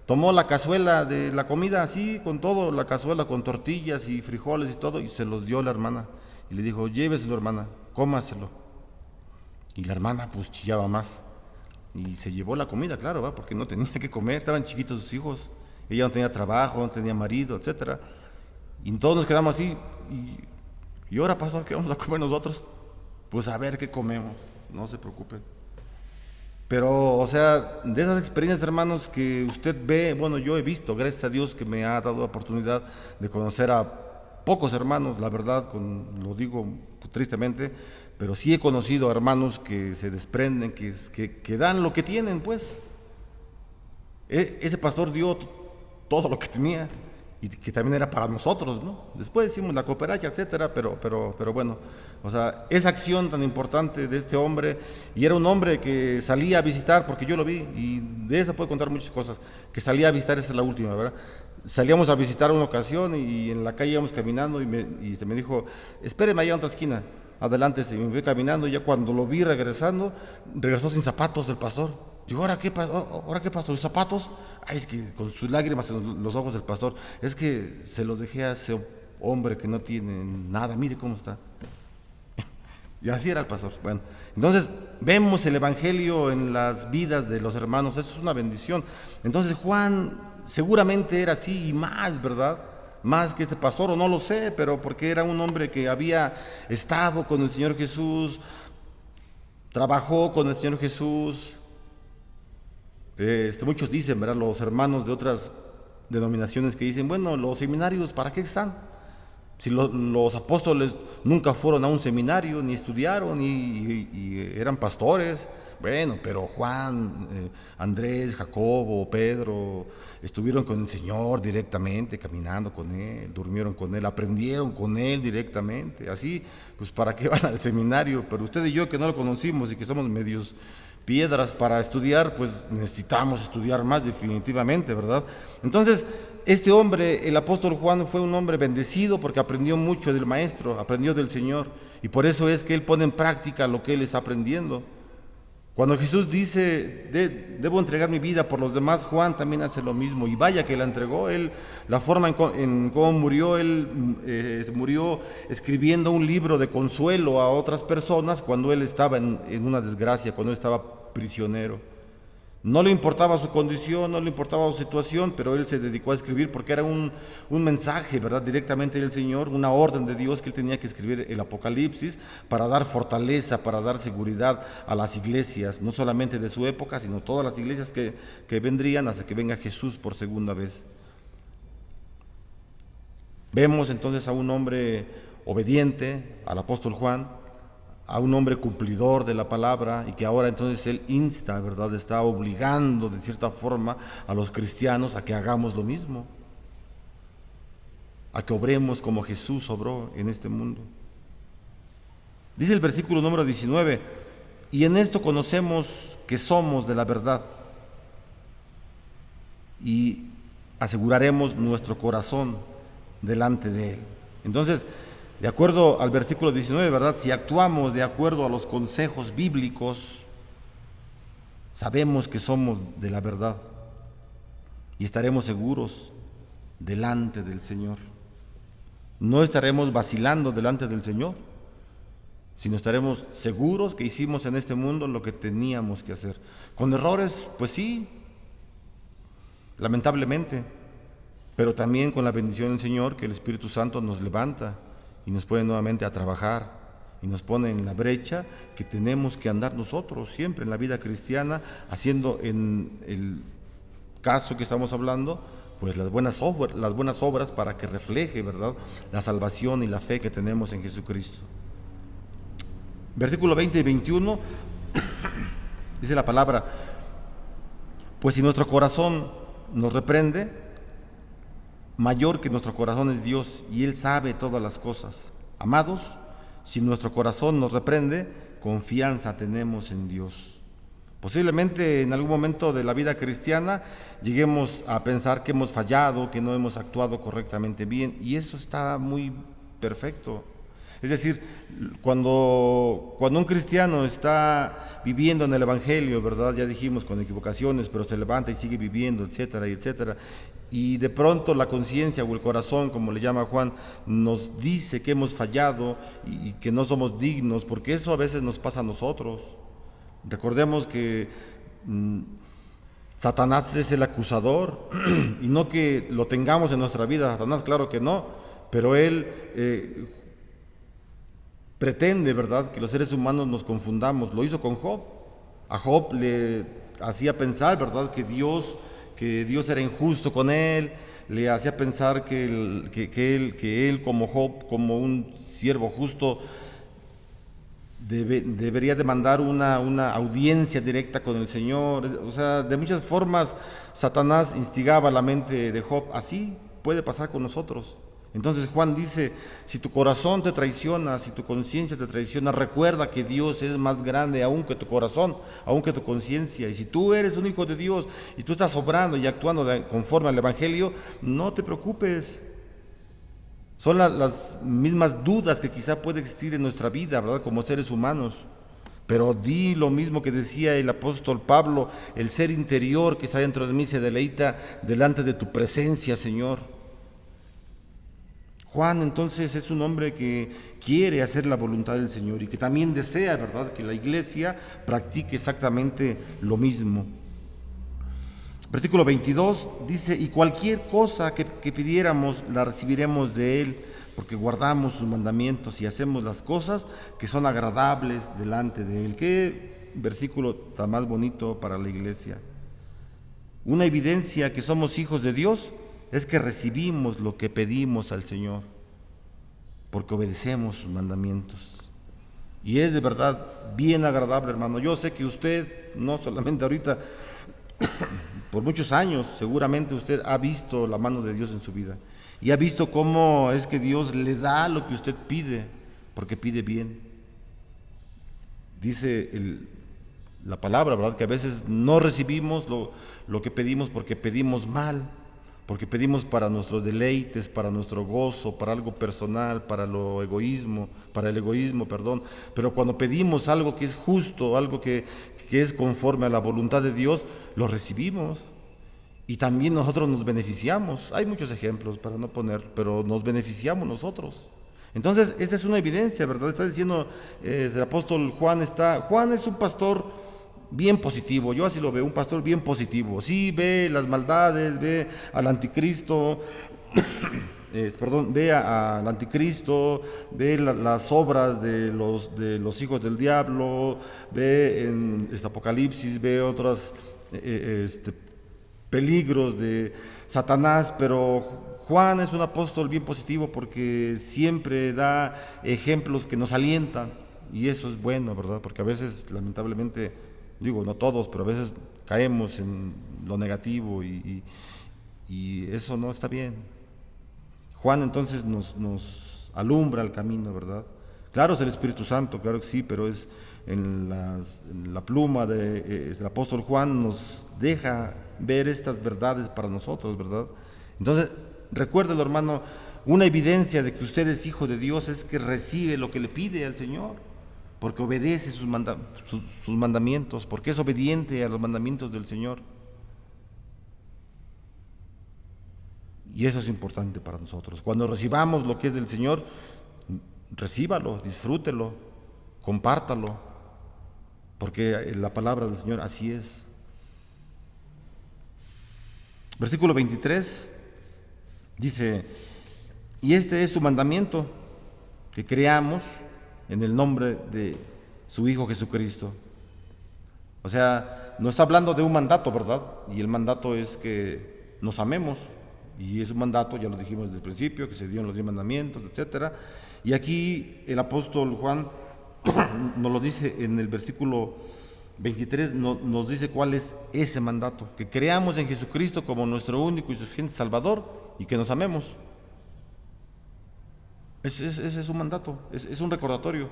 Tomó la cazuela de la comida así, con todo, la cazuela con tortillas y frijoles y todo, y se los dio a la hermana. Y le dijo, lléveselo, hermana, cómaselo. Y la hermana pues chillaba más. Y se llevó la comida, claro, ¿va? Porque no tenía que comer, estaban chiquitos sus hijos. Ella no tenía trabajo, no tenía marido, etc. Y todos nos quedamos así. ¿Y ahora, pastor, qué vamos a comer nosotros? Pues a ver qué comemos, no se preocupen. Pero, o sea, de esas experiencias, hermanos, que usted ve, bueno, yo he visto, gracias a Dios que me ha dado la oportunidad de conocer a pocos hermanos, la verdad, lo digo tristemente, pero sí he conocido a hermanos que se desprenden, que dan lo que tienen, pues. Ese pastor dio todo lo que tenía, y que también era para nosotros, ¿no? Después hicimos la cooperacha, etcétera, pero bueno, o sea, esa acción tan importante de este hombre, y era un hombre que salía a visitar, porque yo lo vi, y de eso puedo contar muchas cosas, que salía a visitar, esa es la última, ¿verdad? Salíamos a visitar una ocasión, y en la calle íbamos caminando, y me dijo, espéreme allá en otra esquina, adelante, y me fui caminando, y ya cuando lo vi regresó sin zapatos del pastor. Digo, ¿ahora qué pasó? ¿Los zapatos? Ay, es que con sus lágrimas en los ojos del pastor, es que se los dejé a ese hombre que no tiene nada, mire cómo está. Y así era el pastor. Bueno, entonces vemos el evangelio en las vidas de los hermanos, eso es una bendición. Entonces Juan seguramente era así y más, ¿verdad? Más que este pastor, o no lo sé, pero porque era un hombre que había estado con el Señor Jesús, trabajó con el Señor Jesús. Muchos dicen, ¿verdad?, los hermanos de otras denominaciones que dicen, bueno, los seminarios, ¿para qué están? Si los apóstoles nunca fueron a un seminario, ni estudiaron, y eran pastores. Bueno, pero Juan, Andrés, Jacobo, Pedro, estuvieron con el Señor directamente, caminando con Él, durmieron con Él, aprendieron con Él directamente. Así, pues, ¿para qué van al seminario? Pero usted y yo, que no lo conocimos y que somos medios piedras para estudiar, pues necesitamos estudiar más definitivamente, ¿verdad? Entonces, este hombre, el apóstol Juan, fue un hombre bendecido porque aprendió mucho del Maestro, aprendió del Señor, y por eso es que él pone en práctica lo que él está aprendiendo. Cuando Jesús dice, debo entregar mi vida por los demás, Juan también hace lo mismo, y vaya que la entregó. Él, la forma en cómo murió, él murió escribiendo un libro de consuelo a otras personas cuando él estaba en una desgracia, cuando él estaba prisionero. No le importaba su condición, no le importaba su situación, pero él se dedicó a escribir porque era un mensaje, ¿verdad?, directamente del Señor, una orden de Dios que él tenía que escribir el Apocalipsis para dar fortaleza, para dar seguridad a las iglesias, no solamente de su época, sino todas las iglesias que vendrían hasta que venga Jesús por segunda vez. Vemos entonces a un hombre obediente, al apóstol Juan, a un hombre cumplidor de la palabra, y que ahora entonces él insta, ¿verdad?, está obligando de cierta forma a los cristianos a que hagamos lo mismo, a que obremos como Jesús obró en este mundo. Dice el versículo número 19, y en esto conocemos que somos de la verdad, y aseguraremos nuestro corazón delante de Él. Entonces, de acuerdo al versículo 19, ¿verdad?, si actuamos de acuerdo a los consejos bíblicos, sabemos que somos de la verdad y estaremos seguros delante del Señor. No estaremos vacilando delante del Señor, sino estaremos seguros que hicimos en este mundo lo que teníamos que hacer. Con errores, pues sí, lamentablemente, pero también con la bendición del Señor, que el Espíritu Santo nos levanta y nos pone nuevamente a trabajar y nos pone en la brecha que tenemos que andar nosotros siempre en la vida cristiana, haciendo en el caso que estamos hablando, pues las buenas obras para que refleje, ¿verdad?, la salvación y la fe que tenemos en Jesucristo. Versículo 20 y 21 dice la palabra, pues si nuestro corazón nos reprende, mayor que nuestro corazón es Dios, y Él sabe todas las cosas. Amados, si nuestro corazón nos reprende, confianza tenemos en Dios. Posiblemente en algún momento de la vida cristiana lleguemos a pensar que hemos fallado, que no hemos actuado correctamente bien, y eso está muy perfecto. Es decir, cuando un cristiano está viviendo en el Evangelio, ¿verdad? Ya dijimos, con equivocaciones, pero se levanta y sigue viviendo, etcétera, etcétera. Y de pronto la conciencia o el corazón, como le llama Juan, nos dice que hemos fallado y que no somos dignos, porque eso a veces nos pasa a nosotros. Recordemos que Satanás es el acusador y no que lo tengamos en nuestra vida. Satanás, claro que no, pero él pretende, ¿verdad?, que los seres humanos nos confundamos. Lo hizo con Job. A Job le hacía pensar, ¿verdad?, que Dios era injusto con él. Le hacía pensar que él como Job, como un siervo justo, debería demandar una audiencia directa con el Señor. O sea, de muchas formas Satanás instigaba la mente de Job. Así puede pasar con nosotros. Entonces Juan dice, si tu corazón te traiciona, si tu conciencia te traiciona, recuerda que Dios es más grande aún que tu corazón, aún que tu conciencia. Y si tú eres un hijo de Dios y tú estás obrando y actuando conforme al Evangelio, no te preocupes. Son las mismas dudas que quizá puede existir en nuestra vida, ¿verdad?, como seres humanos. Pero di lo mismo que decía el apóstol Pablo: el ser interior que está dentro de mí se deleita delante de tu presencia, Señor. Juan entonces es un hombre que quiere hacer la voluntad del Señor y que también desea, ¿verdad?, que la iglesia practique exactamente lo mismo. Versículo 22 dice: y cualquier cosa que pidiéramos la recibiremos de Él, porque guardamos sus mandamientos y hacemos las cosas que son agradables delante de Él. Qué versículo tan más bonito para la iglesia. Una evidencia que somos hijos de Dios es que recibimos lo que pedimos al Señor, porque obedecemos sus mandamientos. Y es de verdad bien agradable, hermano. Yo sé que usted, no solamente ahorita, por muchos años, seguramente usted ha visto la mano de Dios en su vida. Y ha visto cómo es que Dios le da lo que usted pide, porque pide bien. Dice la palabra, ¿verdad?, que a veces no recibimos lo que pedimos porque pedimos mal. Porque pedimos para nuestros deleites, para nuestro gozo, para algo personal, para el egoísmo, perdón. Pero cuando pedimos algo que es justo, algo que es conforme a la voluntad de Dios, lo recibimos. Y también nosotros nos beneficiamos. Hay muchos ejemplos para no poner, pero nos beneficiamos nosotros. Entonces, esta es una evidencia, ¿verdad? Está diciendo el apóstol Juan es un pastor bien positivo. Yo así lo veo, un pastor bien positivo. Sí, ve las maldades, ve al anticristo, ve al anticristo, ve las obras de los hijos del diablo, ve en este Apocalipsis, ve otros peligros de Satanás, pero Juan es un apóstol bien positivo porque siempre da ejemplos que nos alientan, y eso es bueno, ¿verdad? Porque a veces, lamentablemente, digo, no todos, pero a veces caemos en lo negativo y eso no está bien. Juan entonces nos alumbra el camino, ¿verdad? Claro, es el Espíritu Santo, claro que sí, pero es en la pluma del apóstol Juan nos deja ver estas verdades para nosotros, ¿verdad? Entonces, recuérdelo, hermano, una evidencia de que usted es hijo de Dios es que recibe lo que le pide al Señor, porque obedece sus mandamientos, porque es obediente a los mandamientos del Señor. Y eso es importante para nosotros. Cuando recibamos lo que es del Señor, recíbalo, disfrútelo, compártalo, porque la palabra del Señor así es. Versículo 23 dice: y este es su mandamiento, que creamos en el nombre de su Hijo Jesucristo. O sea, no está hablando de un mandato, ¿verdad? Y el mandato es que nos amemos. Y es un mandato, ya lo dijimos desde el principio, que se dio en los 10 mandamientos, etcétera. Y aquí el apóstol Juan nos lo dice en el versículo 23, nos dice cuál es ese mandato: que creamos en Jesucristo como nuestro único y suficiente Salvador y que nos amemos. Ese es un mandato, es un recordatorio.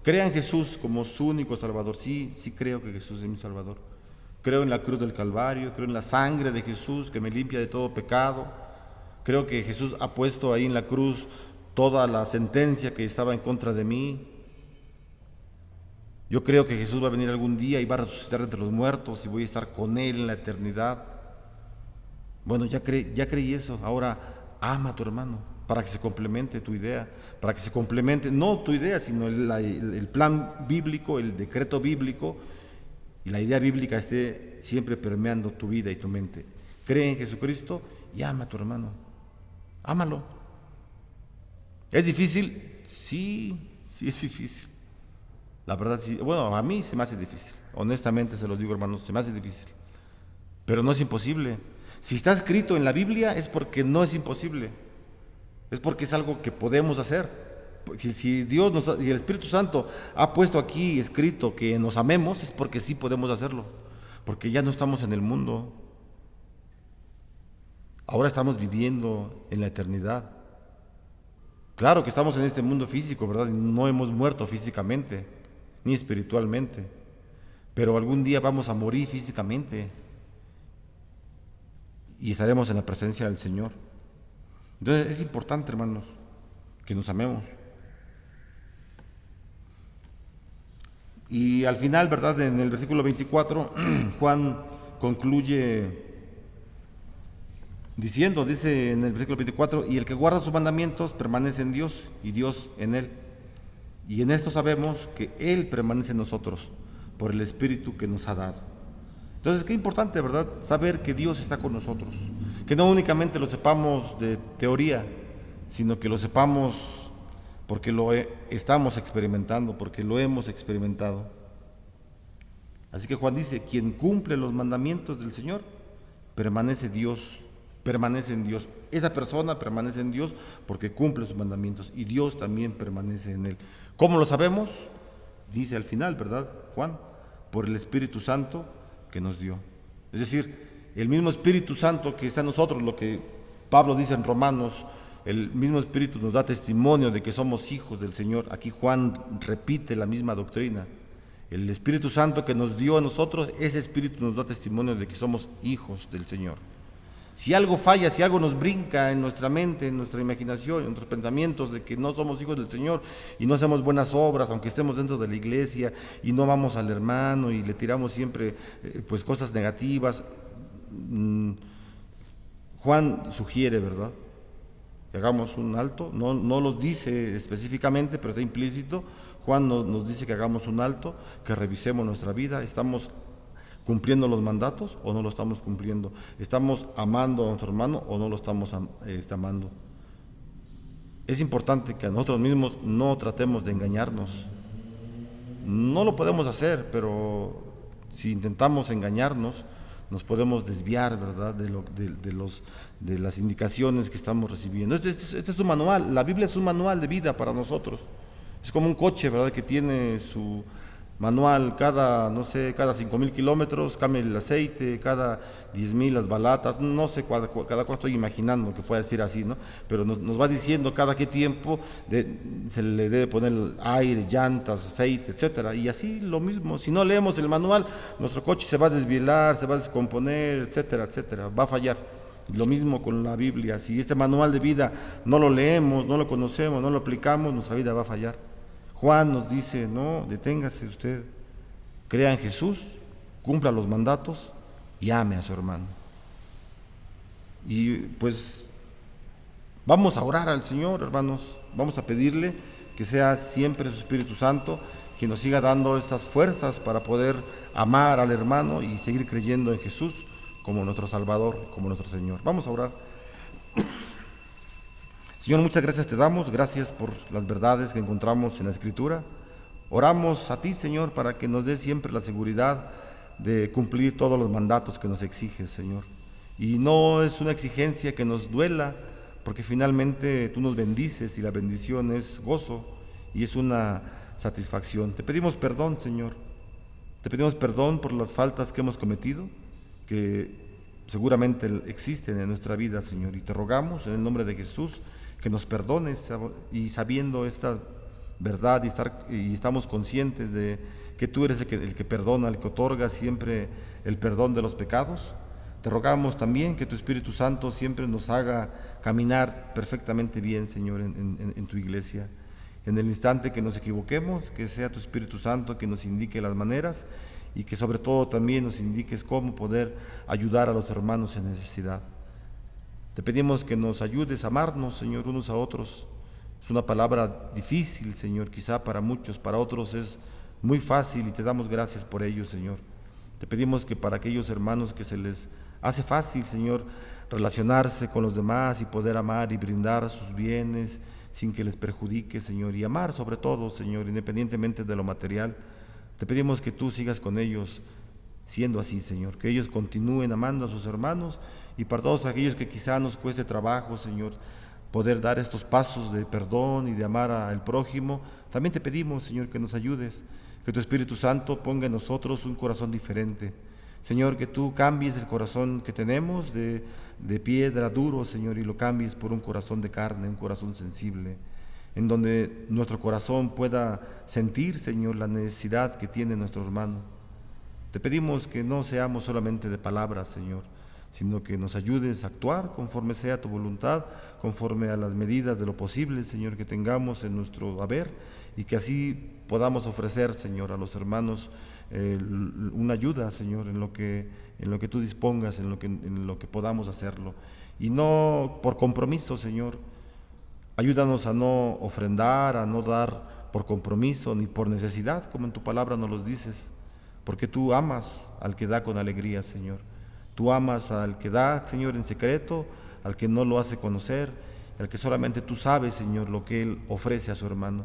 Crea en Jesús como su único Salvador. Sí, sí creo que Jesús es mi Salvador. Creo en la cruz del Calvario, creo en la sangre de Jesús que me limpia de todo pecado. Creo que Jesús ha puesto ahí en la cruz toda la sentencia que estaba en contra de mí. Yo creo que Jesús va a venir algún día y va a resucitar entre los muertos y voy a estar con Él en la eternidad. Bueno, ya creí eso. Ahora ama a tu hermano para que se complemente tu idea, para que se complemente, no tu idea, sino el plan bíblico, el decreto bíblico y la idea bíblica esté siempre permeando tu vida y tu mente. Cree en Jesucristo y ama a tu hermano. Ámalo. ¿Es difícil? Sí, sí es difícil. La verdad, sí. Bueno, a mí se me hace difícil. Honestamente se los digo, hermanos, se me hace difícil. Pero no es imposible. Si está escrito en la Biblia es porque no es imposible. Es porque es algo que podemos hacer. Porque si Dios y el Espíritu Santo ha puesto aquí escrito que nos amemos, es porque sí podemos hacerlo. Porque ya no estamos en el mundo. Ahora estamos viviendo en la eternidad. Claro que estamos en este mundo físico, ¿verdad? No hemos muerto físicamente, ni espiritualmente. Pero algún día vamos a morir físicamente. Y estaremos en la presencia del Señor. Entonces es importante, hermanos, que nos amemos. Y al final, ¿verdad? En el versículo 24, Juan concluye diciendo, dice en el versículo 24, y el que guarda sus mandamientos permanece en Dios y Dios en él. Y en esto sabemos que Él permanece en nosotros por el Espíritu que nos ha dado. Entonces, qué importante, ¿verdad? Saber que Dios está con nosotros. Que no únicamente lo sepamos de teoría, sino que lo sepamos porque lo estamos experimentando, porque lo hemos experimentado. Así que Juan dice, quien cumple los mandamientos del Señor, permanece en Dios. Esa persona permanece en Dios porque cumple sus mandamientos y Dios también permanece en él. ¿Cómo lo sabemos? Dice al final, ¿verdad, Juan? Por el Espíritu Santo que nos dio. Es decir, el mismo Espíritu Santo que está en nosotros, lo que Pablo dice en Romanos, el mismo Espíritu nos da testimonio de que somos hijos del Señor. Aquí Juan repite la misma doctrina. El Espíritu Santo que nos dio a nosotros, ese Espíritu nos da testimonio de que somos hijos del Señor. Si algo falla, si algo nos brinca en nuestra mente, en nuestra imaginación, en nuestros pensamientos de que no somos hijos del Señor y no hacemos buenas obras, aunque estemos dentro de la iglesia y no vamos al hermano y le tiramos siempre pues cosas negativas, Juan sugiere, ¿verdad? Que hagamos un alto, no lo dice específicamente, pero está implícito. Juan nos dice que hagamos un alto, que revisemos nuestra vida. ¿Estamos cumpliendo los mandatos o no lo estamos cumpliendo? ¿Estamos amando a nuestro hermano o no lo estamos amando? Es importante que a nosotros mismos no tratemos de engañarnos. No lo podemos hacer, pero si intentamos engañarnos, nos podemos desviar, ¿verdad?, de las indicaciones que estamos recibiendo. Este es un manual, la Biblia es un manual de vida para nosotros. Es como un coche, ¿verdad?, que tiene su manual cada 5,000 kilómetros, cambia el aceite, cada 10,000 las balatas, no sé cada cuánto estoy imaginando que pueda decir así, ¿no? Pero nos va diciendo cada qué tiempo se le debe poner aire, llantas, aceite, etcétera. Y así lo mismo, si no leemos el manual, nuestro coche se va a desvielar, se va a descomponer, etcétera, etcétera, va a fallar. Lo mismo con la Biblia, si este manual de vida no lo leemos, no lo conocemos, no lo aplicamos, nuestra vida va a fallar. Juan nos dice, no, deténgase usted, crea en Jesús, cumpla los mandatos y ame a su hermano. Y pues vamos a orar al Señor, hermanos, vamos a pedirle que sea siempre su Espíritu Santo quien nos siga dando estas fuerzas para poder amar al hermano y seguir creyendo en Jesús como nuestro Salvador, como nuestro Señor. Vamos a orar. Señor, muchas gracias te damos, gracias por las verdades que encontramos en la Escritura. Oramos a ti, Señor, para que nos des siempre la seguridad de cumplir todos los mandatos que nos exiges, Señor. Y no es una exigencia que nos duela, porque finalmente tú nos bendices y la bendición es gozo y es una satisfacción. Te pedimos perdón, Señor. Te pedimos perdón por las faltas que hemos cometido, que seguramente existen en nuestra vida, Señor. Y te rogamos en el nombre de Jesús que nos perdones, y sabiendo esta verdad y estamos conscientes de que tú eres el que perdona, el que otorga siempre el perdón de los pecados. Te rogamos también que tu Espíritu Santo siempre nos haga caminar perfectamente bien, Señor, en tu iglesia. En el instante que nos equivoquemos, que sea tu Espíritu Santo que nos indique las maneras y que sobre todo también nos indiques cómo poder ayudar a los hermanos en necesidad. Te pedimos que nos ayudes a amarnos, Señor, unos a otros. Es una palabra difícil, Señor, quizá para muchos, para otros es muy fácil y te damos gracias por ello, Señor. Te pedimos que para aquellos hermanos que se les hace fácil, Señor, relacionarse con los demás y poder amar y brindar sus bienes sin que les perjudique, Señor, y amar sobre todo, Señor, independientemente de lo material, te pedimos que tú sigas con ellos siendo así, Señor, que ellos continúen amando a sus hermanos, y para todos aquellos que quizá nos cueste trabajo, Señor, poder dar estos pasos de perdón y de amar al prójimo, también te pedimos, Señor, que nos ayudes, que tu Espíritu Santo ponga en nosotros un corazón diferente. Señor, que tú cambies el corazón que tenemos de piedra duro, Señor, y lo cambies por un corazón de carne, un corazón sensible, en donde nuestro corazón pueda sentir, Señor, la necesidad que tiene nuestro hermano. Te pedimos que no seamos solamente de palabras, Señor, sino que nos ayudes a actuar conforme sea tu voluntad, conforme a las medidas de lo posible, Señor, que tengamos en nuestro haber, y que así podamos ofrecer, Señor, a los hermanos una ayuda, Señor, en lo que tú dispongas, en lo que podamos hacerlo. Y no por compromiso, Señor. Ayúdanos a no ofrendar, a no dar por compromiso ni por necesidad, como en tu palabra nos los dices, porque tú amas al que da con alegría, Señor. Tú amas al que da, Señor, en secreto, al que no lo hace conocer, al que solamente tú sabes, Señor, lo que él ofrece a su hermano.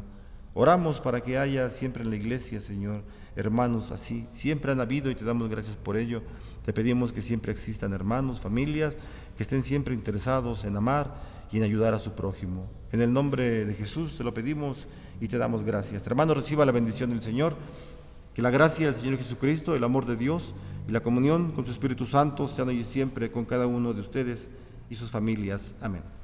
Oramos para que haya siempre en la iglesia, Señor, hermanos así. Siempre han habido y te damos gracias por ello. Te pedimos que siempre existan hermanos, familias, que estén siempre interesados en amar y en ayudar a su prójimo. En el nombre de Jesús te lo pedimos y te damos gracias. Hermano, reciba la bendición del Señor. Que la gracia del Señor Jesucristo, el amor de Dios y la comunión con su Espíritu Santo sean hoy y siempre con cada uno de ustedes y sus familias. Amén.